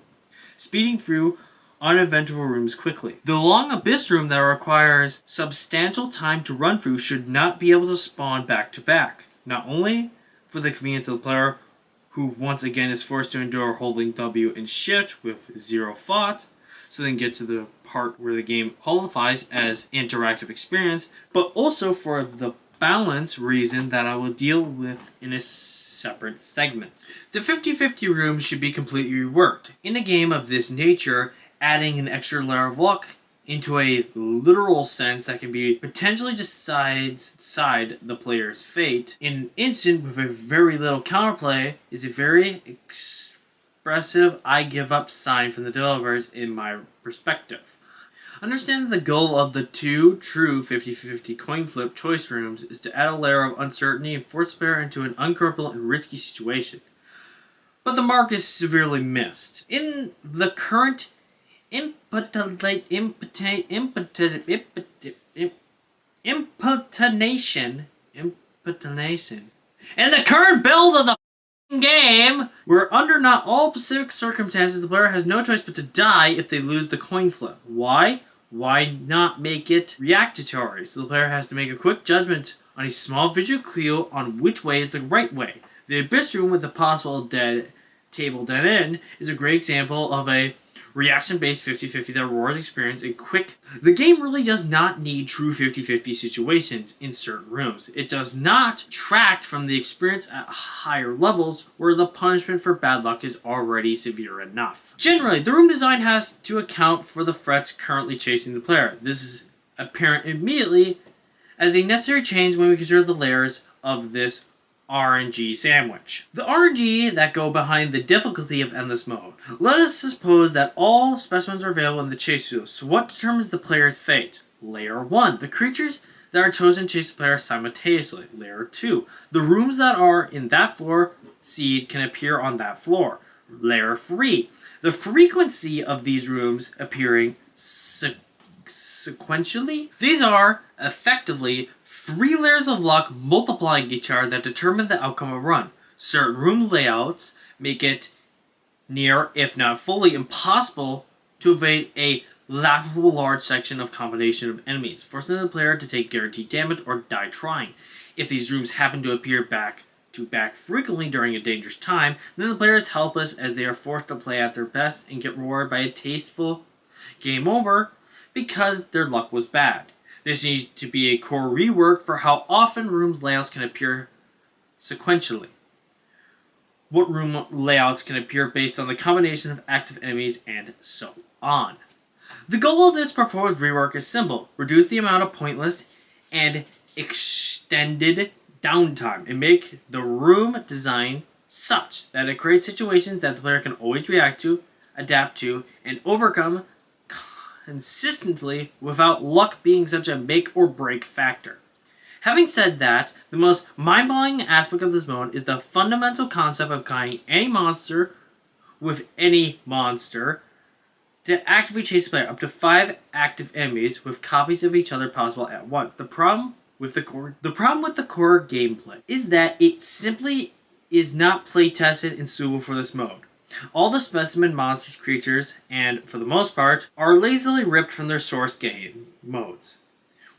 through uneventful rooms quickly. The long abyss room that requires substantial time to run through should not be able to spawn back to back, not only for the convenience of the player, who once again is forced to endure holding W and shift with zero thought, so then get to the part where the game qualifies as interactive experience, but also for the balance reason that I will deal with in a separate segment. The 50-50 room should be completely reworked. In a game of this nature, adding an extra layer of luck into a literal sense that can be potentially decide the player's fate in an instant with a very little counterplay is a very expressive I give up sign from the developers in my perspective. Understand that the goal of the two true 50-50 coin flip choice rooms is to add a layer of uncertainty and force the player into an uncomfortable and risky situation. But the mark is severely missed. In the current imputation. In the current build of the game, where under not all specific circumstances the player has no choice but to die if they lose the coin flip. Why? Why not make it reactatory, so the player has to make a quick judgment on a small visual clue on which way is the right way. The Abyss Room with the possible dead end is a great example of a reaction-based 50-50 that rewards experience and quick. The game really does not need true 50-50 situations in certain rooms. It does not detract from the experience at higher levels where the punishment for bad luck is already severe enough. Generally, the room design has to account for the threats currently chasing the player. This is apparent immediately as a necessary change when we consider the layers of this RNG sandwich. The RNG that go behind the difficulty of Endless Mode. Let us suppose that all specimens are available in the chase field, so what determines the player's fate? Layer 1. The creatures that are chosen to chase the player simultaneously. Layer 2. The rooms that are in that floor seed can appear on that floor. Layer 3. The frequency of these rooms appearing sequentially. These are effectively 3 layers of luck multiplying each other that determine the outcome of a run. Certain room layouts make it near, if not fully, impossible to evade a laughable large section of combination of enemies, forcing the player to take guaranteed damage or die trying. If these rooms happen to appear back to back frequently during a dangerous time, then the player is helpless as they are forced to play at their best and get rewarded by a tasteful game over because their luck was bad. This needs to be a core rework for how often room layouts can appear sequentially. What room layouts can appear based on the combination of active enemies and so on. The goal of this proposed rework is simple. Reduce the amount of pointless and extended downtime and make the room design such that it creates situations that the player can always react to, adapt to, and overcome consistently without luck being such a make or break factor. Having said that, the most mind-blowing aspect of this mode is the fundamental concept of combining any monster with any monster to actively chase the player. Up to 5 active enemies with copies of each other possible at once. The problem with the core gameplay is that it simply is not play-tested and suitable for this mode. All the specimen monsters, creatures, and, for the most part, are lazily ripped from their source game modes,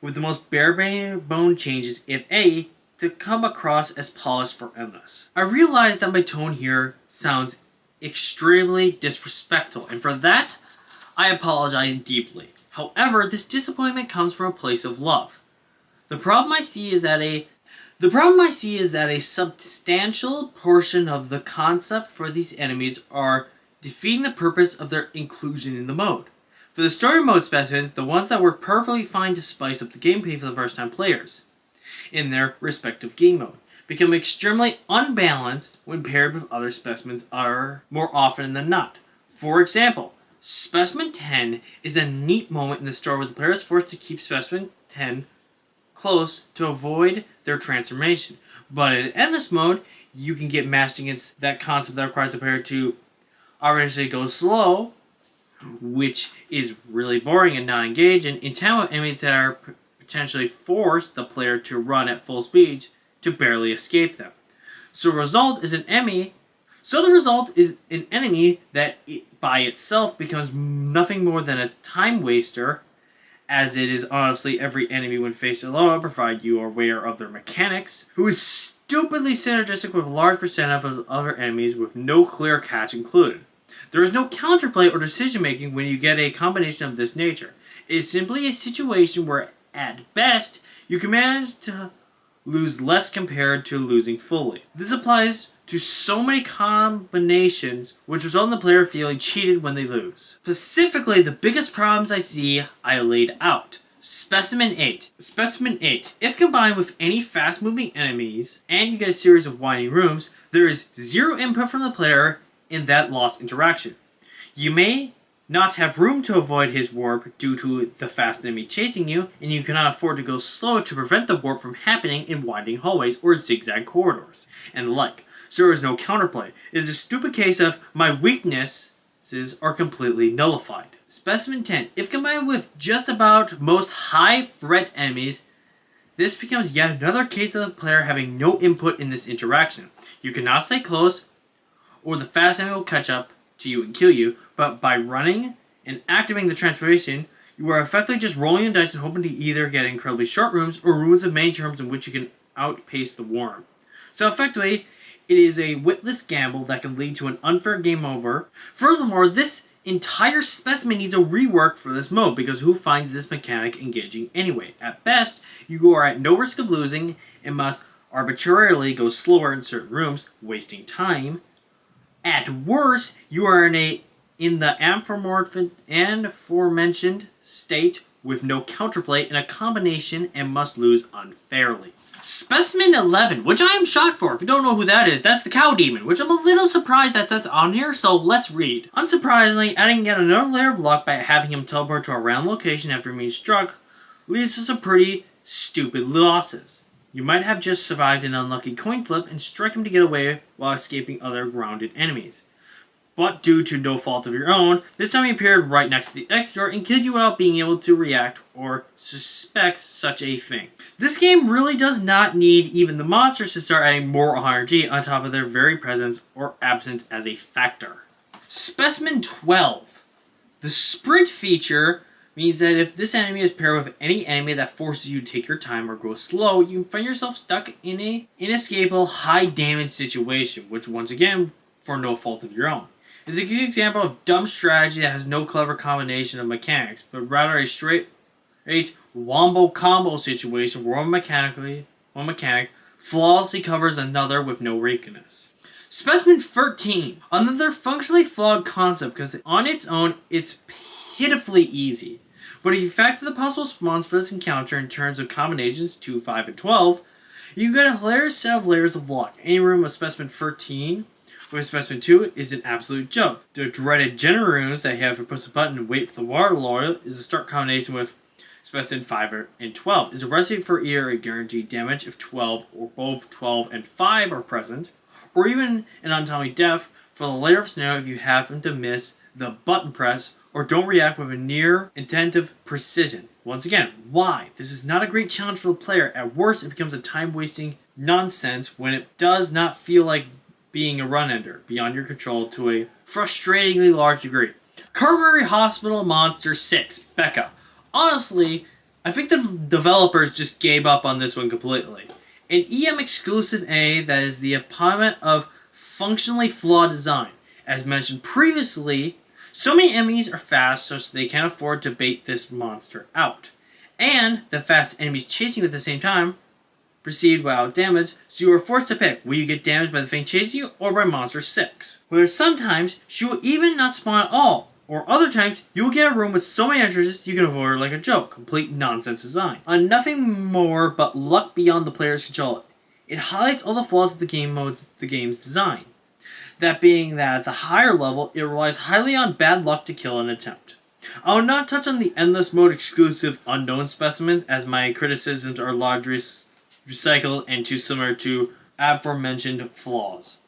with the most bare-bone changes, if any, to come across as polished for Endless. I realize that my tone here sounds extremely disrespectful, and for that, I apologize deeply. However, this disappointment comes from a place of love. The problem I see is that a substantial portion of the concept for these enemies are defeating the purpose of their inclusion in the mode. For the story mode specimens, the ones that were perfectly fine to spice up the gameplay for the first time players in their respective game mode become extremely unbalanced when paired with other specimens are more often than not. For example, Specimen 10 is a neat moment in the story where the player is forced to keep Specimen 10 close to avoid their transformation. But in Endless Mode, you can get matched against that concept that requires the player to obviously go slow, which is really boring and not engaging, in tandem with enemies that are potentially force the player to run at full speed to barely escape them. So the result is an enemy that by itself becomes nothing more than a time waster, as it is honestly every enemy when faced alone, provided you are aware of their mechanics, who is stupidly synergistic with a large percent of those other enemies with no clear catch included. There is no counterplay or decision making when you get a combination of this nature. It is simply a situation where, at best, you can manage to lose less compared to losing fully. This applies to so many combinations which result in the player feeling cheated when they lose. Specifically, the biggest problems I laid out. Specimen 8. Specimen 8. If combined with any fast-moving enemies, and you get a series of winding rooms, there is zero input from the player in that lost interaction. You may not have room to avoid his warp due to the fast enemy chasing you, and you cannot afford to go slow to prevent the warp from happening in winding hallways or zigzag corridors, and the like. So there is no counterplay. It is a stupid case of my weaknesses are completely nullified. Specimen 10. If combined with just about most high threat enemies, this becomes yet another case of the player having no input in this interaction. You cannot stay close, or the fast enemy will catch up to you and kill you, but by running and activating the transformation, you are effectively just rolling the dice and hoping to either get incredibly short rooms or rooms of many terms in which you can outpace the worm. So effectively, it is a witless gamble that can lead to an unfair game over. Furthermore, this entire specimen needs a rework for this mode, because who finds this mechanic engaging anyway? At best, you are at no risk of losing and must arbitrarily go slower in certain rooms, wasting time. At worst, you are in the aforementioned state with no counterplay in a combination and must lose unfairly. Specimen 11, which I am shocked for. If you don't know who that is, that's the cow demon, which I'm a little surprised that's on here, so let's read. Unsurprisingly, adding yet another layer of luck by having him teleport to a random location after being struck leads to some pretty stupid losses. You might have just survived an unlucky coin flip and struck him to get away while escaping other grounded enemies. But due to no fault of your own, this time he appeared right next to the exit door and killed you without being able to react or suspect such a thing. This game really does not need even the monsters to start adding more RNG on top of their very presence or absence as a factor. Specimen 12. The sprint feature means that if this enemy is paired with any enemy that forces you to take your time or go slow, you can find yourself stuck in an inescapable high damage situation, which once again, for no fault of your own. It's a good example of dumb strategy that has no clever combination of mechanics, but rather a straight wombo combo situation where one mechanic flawlessly covers another with no weakness. Specimen 13. Another functionally flawed concept, because on its own, it's pitifully easy. But if you factor the possible spawns for this encounter in terms of combinations 2, 5, and 12, you get a hilarious set of layers of luck. Any room with Specimen 13 with Specimen 2 is an absolute joke. The dreaded general runes that you have to push a button and wait for the water lord is a stark combination with Specimen 5 and 12. It's a recipe for either a guaranteed damage if 12 or both 12 and 5 are present, or even an untimely death for the layer of snow if you happen to miss the button press or don't react with a near attentive precision. Once again, why? This is not a great challenge for the player. At worst, it becomes a time-wasting nonsense when it does not feel like being a run ender beyond your control to a frustratingly large degree. Carberry Hospital Monster 6, Becca. Honestly, I think the developers just gave up on this one completely. An EM exclusive A that is the epitome of functionally flawed design. As mentioned previously, so many enemies are fast so they can't afford to bait this monster out. And the fast enemies chasing you at the same time proceed without damage, so you are forced to pick. Will you get damaged by the thing chasing you or by Monster 6? Where sometimes she will even not spawn at all, or other times you will get a room with so many entrances you can avoid her like a joke. Complete nonsense design. On nothing more but luck beyond the player's control. It highlights all the flaws of the game's design. That being that at the higher level, it relies highly on bad luck to kill an attempt. I will not touch on the Endless Mode exclusive unknown specimens, as my criticisms are largely recycled and too similar to aforementioned flaws.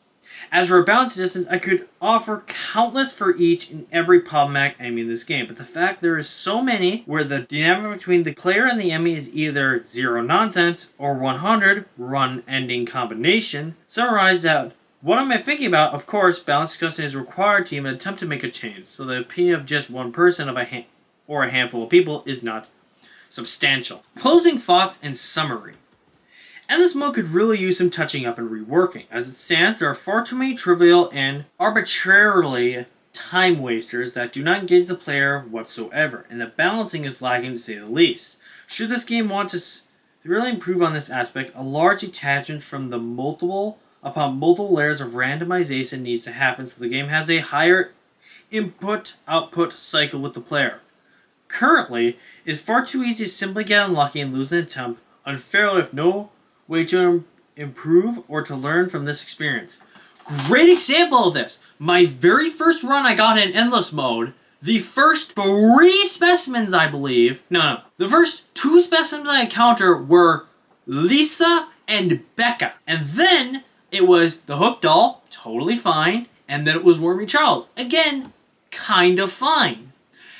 As for a balance distance, I could offer countless for each and every problematic enemy in this game, but the fact there is so many where the dynamic between the player and the enemy is either zero nonsense or 100 run-ending combination summarizes that what am I thinking about? Of course, balance discussion is required to even attempt to make a change, so the opinion of just one person or a handful of people is not substantial. Closing thoughts and summary. Endless Mode could really use some touching up and reworking. As it stands, there are far too many trivial and arbitrarily time wasters that do not engage the player whatsoever, and the balancing is lacking to say the least. Should this game want to really improve on this aspect, a large detachment from the multiple layers of randomization needs to happen so the game has a higher input-output cycle with the player. Currently, it is far too easy to simply get unlucky and lose an attempt unfairly with no way to improve or to learn from this experience. Great example of this. My very first run I got in Endless Mode, The first 3 specimens, I believe, no, the first 2 specimens I encountered were Lisa and Becca. And then it was the Hook doll, totally fine. And then it was Wormy Charles, again, kind of fine.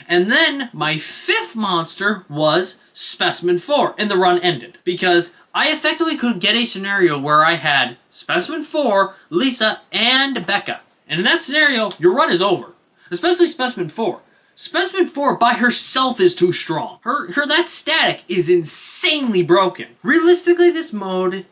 And then my 5th monster was Specimen 4, and the run ended. Because I effectively could get a scenario where I had Specimen 4, Lisa, and Becca. And in that scenario, your run is over. Especially Specimen 4. Specimen 4 by herself is too strong. Her that static is insanely broken. Realistically, this mode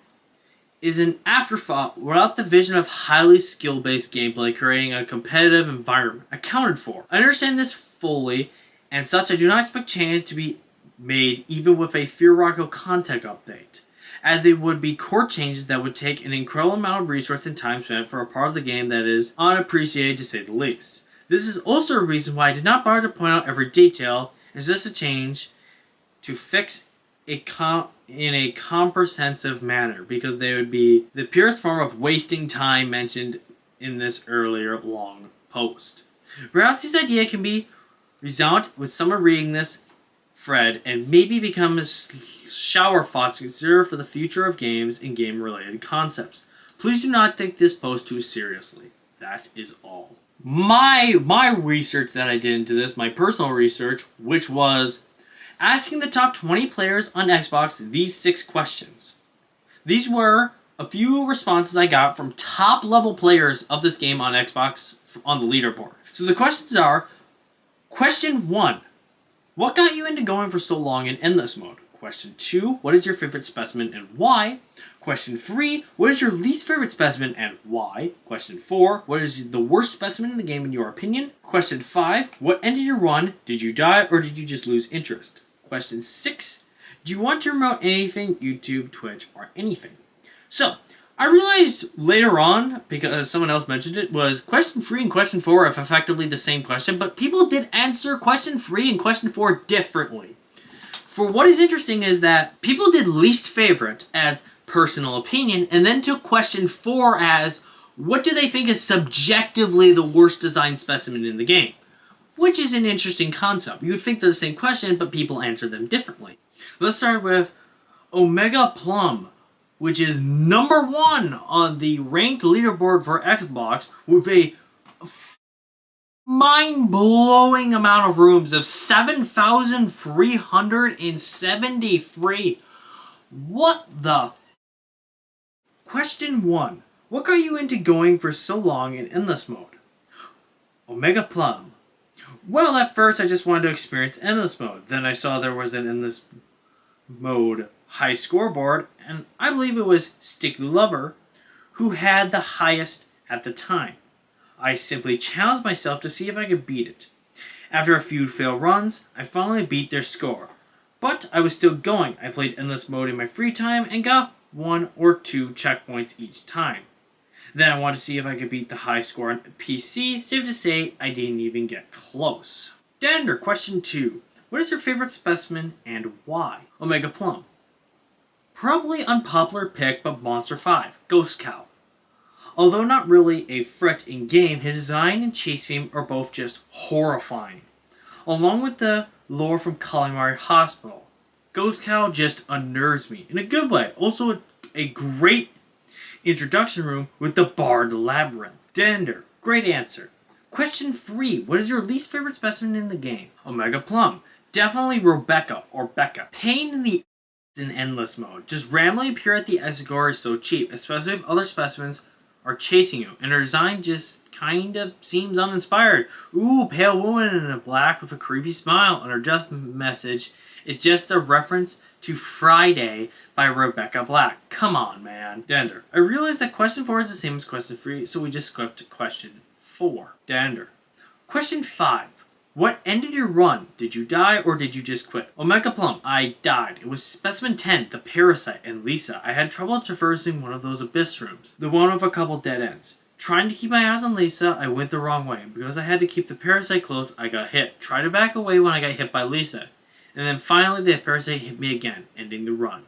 is an afterthought without the vision of highly skill-based gameplay creating a competitive environment accounted for. I understand this fully, and such I do not expect changes to be made even with a Fear Rocket content update, as they would be core changes that would take an incredible amount of resource and time spent for a part of the game that is unappreciated to say the least. This is also a reason why I did not bother to point out every detail, as this a change to fix in a comprehensive manner, because they would be the purest form of wasting time mentioned in this earlier long post. Perhaps this idea can be resolved with someone reading this thread and maybe become a shower thoughts to consider for the future of games and game-related concepts. Please do not take this post too seriously. That is all. My research that I did into this, my personal research, which was asking the top 20 players on Xbox these 6 questions. These were a few responses I got from top level players of this game on Xbox on the leaderboard. So the questions are, question 1, what got you into going for so long in Endless Mode? Question 2, what is your favorite specimen and why? Question 3, what is your least favorite specimen and why? Question 4, what is the worst specimen in the game in your opinion? Question 5, what ended your run? Did you die or did you just lose interest? Question 6, do you want to promote anything, YouTube, Twitch, or anything? So, I realized later on, because someone else mentioned it, was question 3 and question 4 are effectively the same question, but people did answer question 3 and question 4 differently. For what is interesting is that people did least favorite as personal opinion, and then took question 4 as what do they think is subjectively the worst designed specimen in the game? Which is an interesting concept. You would think they're the same question, but people answer them differently. Let's start with Omega Plum, which is number 1 on the ranked leaderboard for Xbox with a mind-blowing amount of rooms of 7,373. What the Question 1. What got you into going for so long in Endless Mode? Omega Plum. Well, at first I just wanted to experience Endless Mode. Then I saw there was an Endless Mode high scoreboard, and I believe it was Sticky Lover who had the highest at the time. I simply challenged myself to see if I could beat it. After a few failed runs, I finally beat their score. But I was still going. I played Endless Mode in my free time and got 1 or 2 checkpoints each time. Then I wanted to see if I could beat the high score on PC. Safe to say, I didn't even get close. DEADENDER, question 2. What is your favorite specimen and why? Omega Plum. Probably unpopular pick, but Monster 5, Ghost Cow. Although not really a threat in game, his design and chase theme are both just horrifying. Along with the lore from Calamari Hospital, Ghost Cow just unnerves me in a good way. Also a great introduction room with the Barred Labyrinth. DEADENDER, great answer. Question 3. What is your least favorite specimen in the game? Omega Plum. Definitely Rebecca or Becca. Pain in the in Endless Mode. Just randomly appear at the exit door is so cheap, especially if other specimens are chasing you, and her design just kind of seems uninspired. Ooh, pale woman in a black with a creepy smile, and her death message is just a reference to Friday by Rebecca Black. Come on, man. DEADENDER. I realize that question 4 is the same as question 3, so we just skipped to question 4. DEADENDER. Question 5. What ended your run? Did you die or did you just quit? Omega Plum. I died. It was Specimen 10, the Parasite, and Lisa. I had trouble traversing one of those abyss rooms. The one with a couple dead ends. Trying to keep my eyes on Lisa, I went the wrong way. And because I had to keep the Parasite close, I got hit. Tried to back away when I got hit by Lisa. And then finally the Parasite hit me again, ending the run.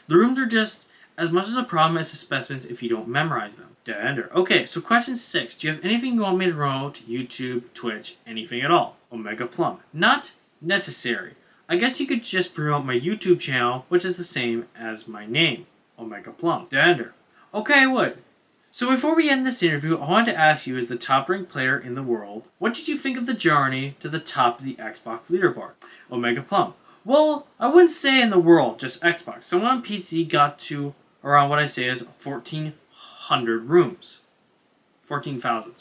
The rooms are just as much as a problem as the specimens if you don't memorize them. DEADENDER. Okay, so question 6. Do you have anything you want me to promote? YouTube, Twitch, anything at all? Omega Plum. Not necessary. I guess you could just promote my YouTube channel, which is the same as my name, Omega Plum. DEADENDER. Okay, I would. So before we end this interview, I wanted to ask you, as the top-ranked player in the world, what did you think of the journey to the top of the Xbox leaderboard? Omega Plum. Well, I wouldn't say in the world, just Xbox. Someone on PC got to around what I say is 1,400 rooms. 14,000.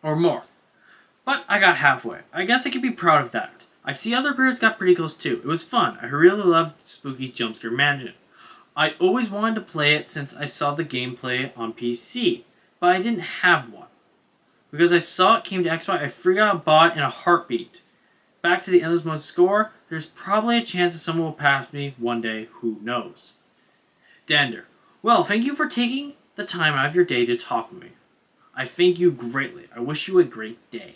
Or more. But I got halfway. I guess I could be proud of that. I see other players got pretty close too. It was fun. I really loved Spooky's Jumpscare Mansion. I always wanted to play it since I saw the gameplay on PC, but I didn't have one. Because I saw it came to Xbox, I figured out bought it in a heartbeat. Back to the Endless Mode score, there's probably a chance that someone will pass me one day, who knows. DEADENDER. Well, thank you for taking the time out of your day to talk with me. I thank you greatly. I wish you a great day.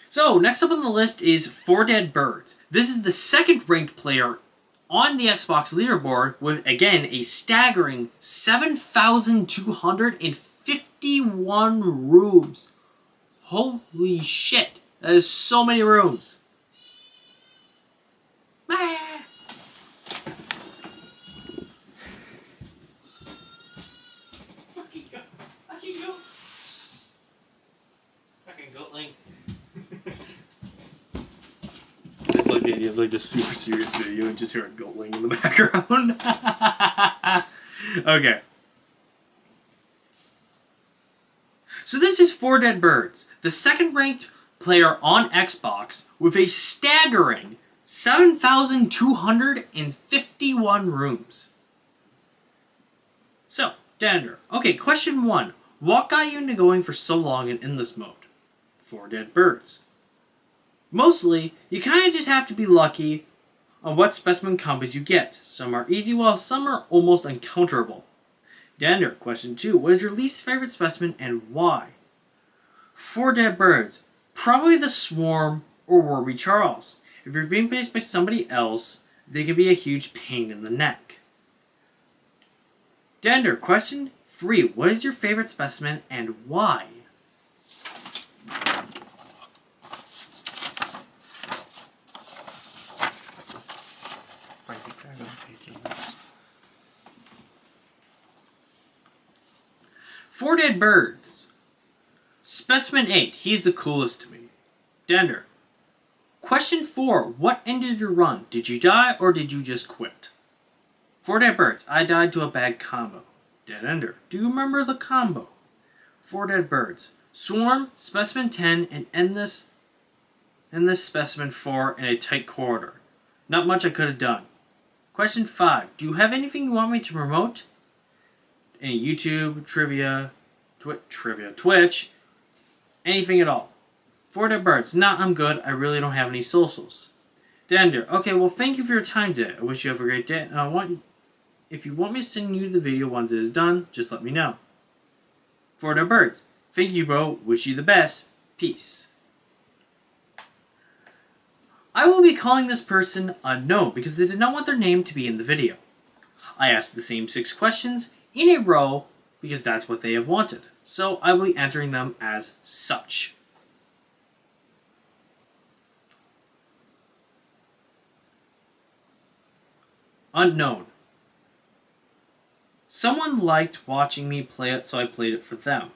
So, next up on the list is 4 Dead Birds. This is the second ranked player on the Xbox leaderboard with, again, a staggering 7,251 rooms. Holy shit. That is so many rooms. Ah. Fucking go. Fucking goatling. It's like the idea of like this super serious video and just hear a goatling in the background. Okay. So this is 4 Dead Birds, the second ranked player on Xbox with a staggering 7,251 rooms. So, DEADENDER. Okay, question 1. What got you into going for so long in Endless Mode? 4 Dead Birds. Mostly, you kind of just have to be lucky on what specimen combos you get. Some are easy while some are almost uncounterable. DEADENDER. Question 2. What is your least favorite specimen and why? 4 Dead Birds. Probably the Swarm or Warby Charles. If you're being faced by somebody else, they can be a huge pain in the neck. DEADENDER. Question 3. What is your favorite specimen and why? Four Dead Birds. Specimen 8. He's the coolest to me. DEADENDER. Question 4. What ended your run? Did you die or did you just quit? 4 Dead Birds. I died to a bad combo. DEADENDER. Do you remember the combo? 4 Dead Birds. Swarm, Specimen 10, and Endless Specimen 4 in a tight corridor. Not much I could have done. Question 5. Do you have anything you want me to promote? Any YouTube, Twitch, anything at all. 4 Dead Birds. Nah, I'm good. I really don't have any socials. DEADENDER. Okay, well, thank you for your time today. I wish you have a great day. And if you want me to send you the video once it is done, just let me know. 4 Dead Birds. Thank you, bro. Wish you the best. Peace. I will be calling this person unknown because they did not want their name to be in the video. I asked the same 6 questions in a row because that's what they have wanted. So I will be entering them as such. Unknown. Someone liked watching me play it, so I played it for them.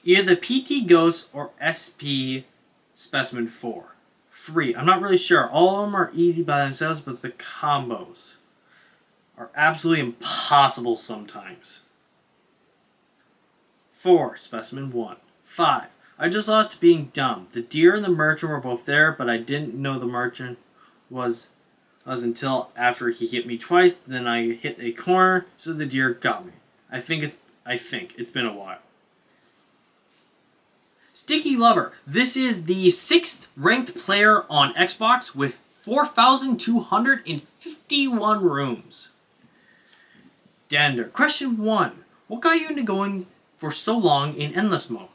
Either the PT Ghost or SP Specimen 4. 3. I'm not really sure. All of them are easy by themselves, but the combos are absolutely impossible sometimes. 4. Specimen 1. 5. I just lost to being dumb. The deer and the merchant were both there, but I didn't know the merchant was until after he hit me twice. Then I hit a corner, so the deer got me. I think it's been a while. Sticky Lover. This is the 6th ranked player on Xbox with 4,251 rooms. DEADENDER. Question 1. What got you into going for so long in Endless Mode?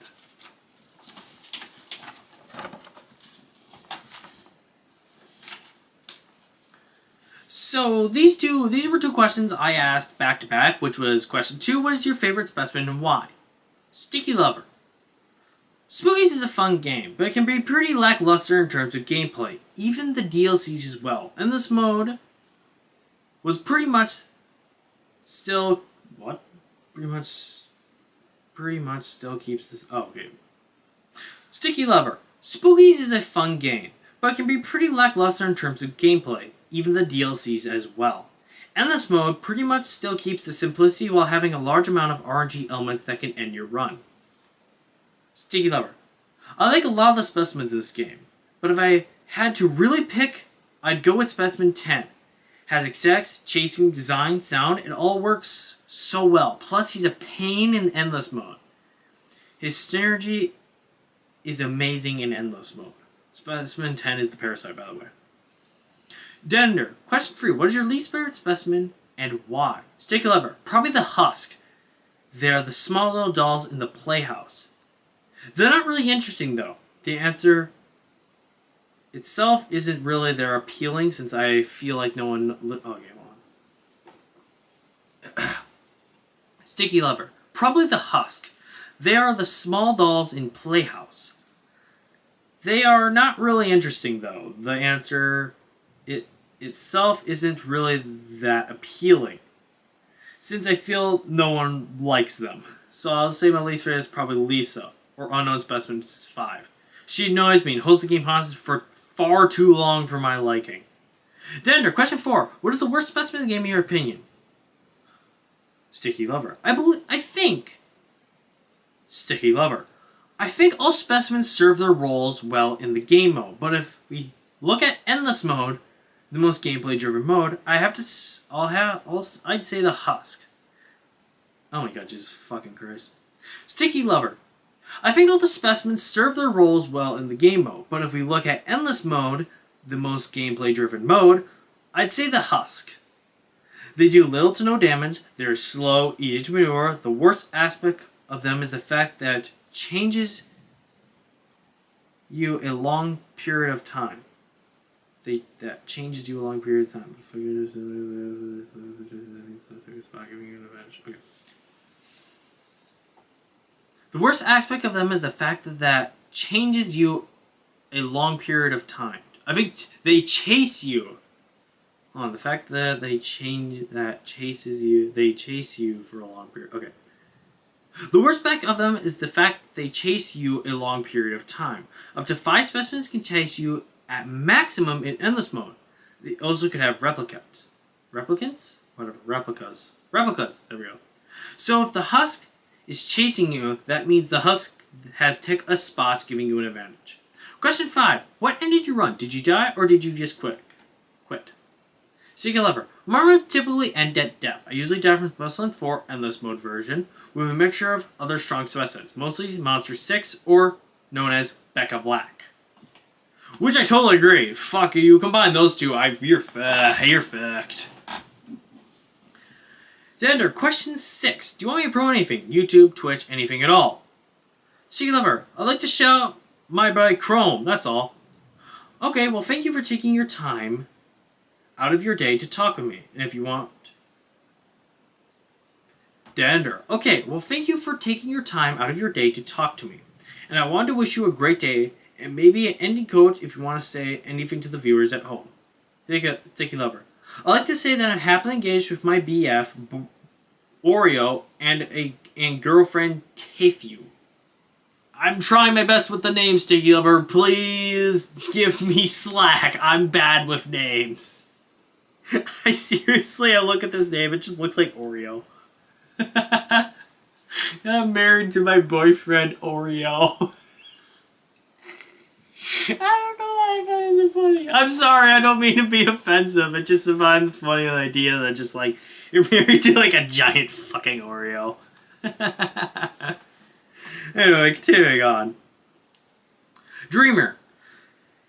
So these were 2 questions I asked back to back, which was question 2, what is your favorite specimen and why? Sticky Lover. Spookies is a fun game, but it can be pretty lackluster in terms of gameplay, even the DLCs as well. Endless Mode was pretty much still... What? Pretty much still keeps this... Oh, okay. Sticky Lover. Spookies is a fun game, but it can be pretty lackluster in terms of gameplay, even the DLCs as well. Endless Mode pretty much still keeps the simplicity while having a large amount of RNG elements that can end your run. Sticky Lover. I like a lot of the specimens in this game, but if I had to really pick, I'd go with Specimen 10. Has exact chasing, design, sound, it all works so well. Plus, he's a pain in Endless Mode. His synergy is amazing in Endless Mode. Specimen 10 is the parasite, by the way. DEADENDER. Question 3. What is your least favorite specimen and why? Sticky Lover. Probably the husk. They are the small little dolls in the playhouse. They're not really interesting, though. The answer itself isn't really that appealing, since I feel like no one... Okay, hold on. Sticky Lover. Probably the husk. They are the small dolls in playhouse. They are not really interesting, though. The answer itself isn't really that appealing, since I feel no one likes them. So I'll say my least favorite is probably Lisa, or Unknown Specimen 5. She annoys me and holds the game hostage for far too long for my liking. DEADENDER. Question 4. What is the worst specimen in the game in your opinion? Sticky Lover. Sticky Lover. I think all specimens serve their roles well in the game mode, but if we look at Endless Mode, the most gameplay-driven mode, I'd say the husk. Oh my god, Jesus fucking Christ. Sticky Lover. I think all the specimens serve their roles well in the game mode, but if we look at Endless Mode, the most gameplay-driven mode, I'd say the husk. They do little to no damage, they're slow, easy to maneuver. The worst aspect of them is the fact that changes you a long period of time. That changes you a long period of time. Okay. The worst aspect of them is the fact that changes you a long period of time. I think they chase you. The fact that they chase you for a long period. Okay. The worst aspect of them is the fact that they chase you a long period of time. Up to 5 specimens can chase you at maximum in Endless Mode. They also could have replicants. Replicants? Whatever. Replicas. Replicas. There we go. So if the husk is chasing you, that means the husk has tick a spot, giving you an advantage. Question 5. What ended your run? Did you die or did you just quit? Sticky Lover. My runs typically end at death. I usually die from Specimen 4 Endless Mode version with a mixture of other strong specimens, mostly Monster 6 or known as Becca Black. Which I totally agree. Fuck, you combine those two, you're fucked. DEADENDER. Question 6. Do you want me to promote anything? YouTube, Twitch, anything at all? Sticky Lover. I'd like to shout my by Chrome, that's all. Okay, well thank you for taking your time out of your day to talk with me. And if you want... DEADENDER. Okay, well thank you for taking your time out of your day to talk to me. And I wanted to wish you a great day, and maybe an ending quote if you want to say anything to the viewers at home. Sticky Lover. I'd like to say that I'm happily engaged with my BF, Oreo, and girlfriend, Tafew. I'm trying my best with the name, Sticky Lover. Please give me slack. I'm bad with names. I look at this name, it just looks like Oreo. I'm married to my boyfriend, Oreo. I don't know why I find it so funny. I'm sorry, I don't mean to be offensive. I just find the funny idea that just like, you're married to like a giant fucking Oreo. Anyway, continuing on. Dreamer.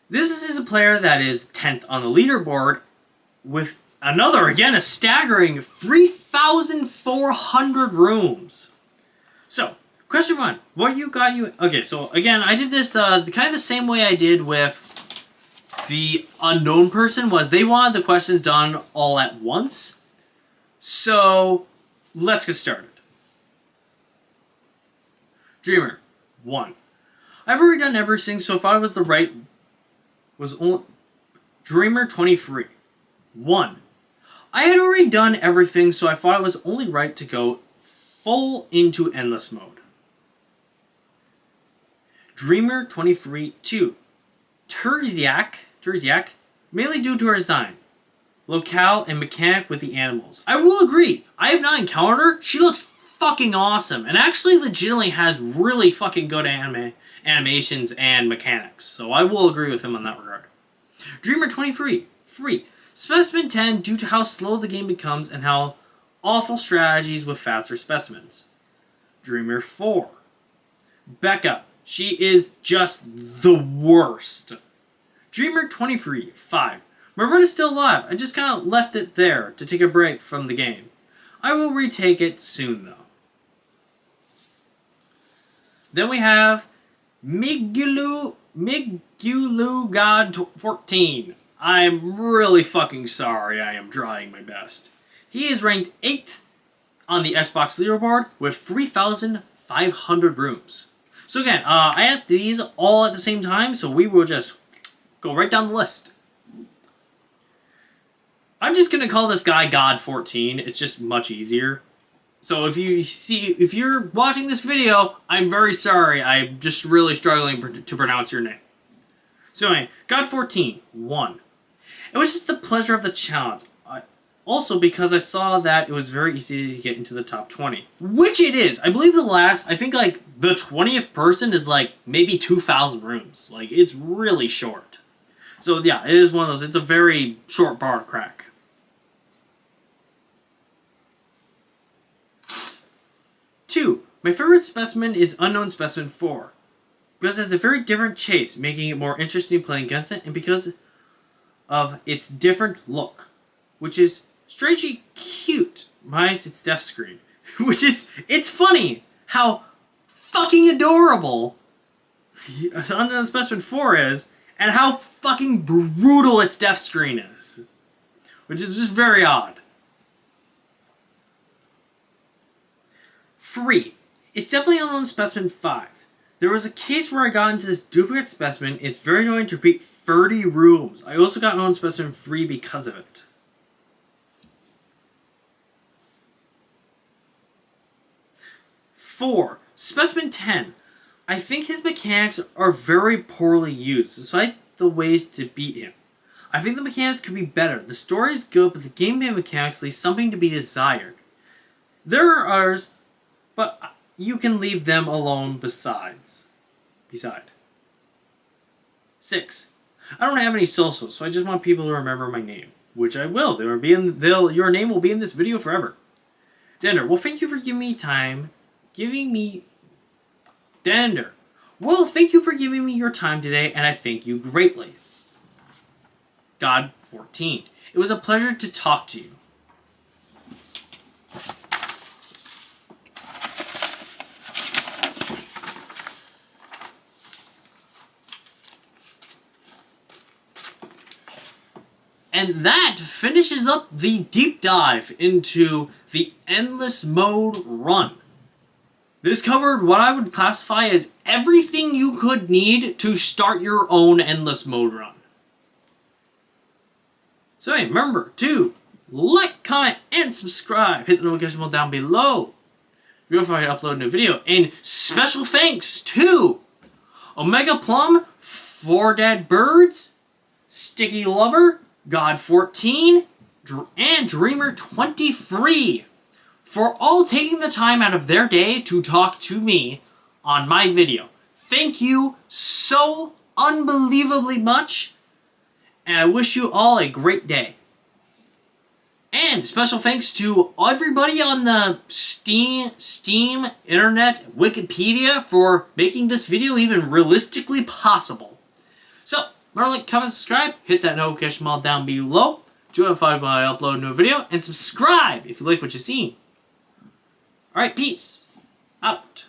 This is a player that is 10th on the leaderboard with a staggering 3,400 rooms. So, question 1. What you got you... Okay, so again, I did this kind of the same way I did with the unknown person, was they wanted the questions done all at once. So, let's get started. Dreamer, 1. I've already done everything, so if I was the right... was only... Dreamer, 23. 1. I had already done everything, so I thought it was only right to go full into endless mode. Dreamer, 23. 2. Terziak, mainly due to her design, locale, and mechanic with the animals. I will agree, I have not encountered her. She looks fucking awesome, and actually legitimately has really fucking good animations and mechanics, so I will agree with him on that regard. Dreamer 23. 3. Specimen 10 due to how slow the game becomes and how awful strategies with faster specimens. Dreamer 4. Becca. She is just the worst. Dreamer 23. 5. My run is still alive. I just kind of left it there to take a break from the game. I will retake it soon though. Then we have Migulu God 14. I'm really fucking sorry. I am trying my best. He is ranked 8th on the Xbox leaderboard with 3,500 rooms. So again, I asked these all at the same time, so we will just go right down the list. I'm just gonna call this guy God 14. It's just much easier. So if you're watching this video, I'm very sorry. I'm just really struggling to pronounce your name. So anyway, God 14, 1. It was just the pleasure of the challenge. Also because I saw that it was very easy to get into the top 20. Which it is. I believe I think like the 20th person is like maybe 2,000 rooms. Like it's really short. So yeah, it is one of those. It's a very short bar to crack. 2. My favorite specimen is Unknown Specimen 4. Because it has a very different chase, making it more interesting playing against it, and because of its different look, which is strangely cute minus its death screen. It's funny how fucking adorable Unknown Specimen 4 is, and how fucking brutal its death screen is. Which is just very odd. 3. It's definitely Unknown Specimen 5. There was a case where I got into this duplicate specimen. It's very annoying to repeat 30 rooms. I also got Unknown Specimen 3 because of it. 4. Specimen 10. I think his mechanics are very poorly used, despite the ways to beat him. I think the mechanics could be better. The story is good, but the gameplay mechanics leave something to be desired. There are others, but you can leave them alone beside. 6. I don't have any socials, so I just want people to remember my name. Which I will. Your name will be in this video forever. Dender, well, thank you for giving me Dender. Well, thank you for giving me your time today, and I thank you greatly. God 14. It was a pleasure to talk to you. And that finishes up the deep dive into the Endless Mode run. This covered what I would classify as everything you could need to start your own Endless Mode run. So hey, remember to like, comment, and subscribe. Hit the notification bell down below. You'll find I upload a new video. And special thanks to Omega Plum, 4 Dead Birds, Sticky Lover, God 14, and Dreamer 23 for all taking the time out of their day to talk to me on my video. Thank you so unbelievably much, and I wish you all a great day. And special thanks to everybody on the Steam, Internet, Wikipedia for making this video even realistically possible. So, remember, like, comment, subscribe, hit that notification bell down below to notify when I upload a new video, and subscribe if you like what you've seen. Alright, peace out.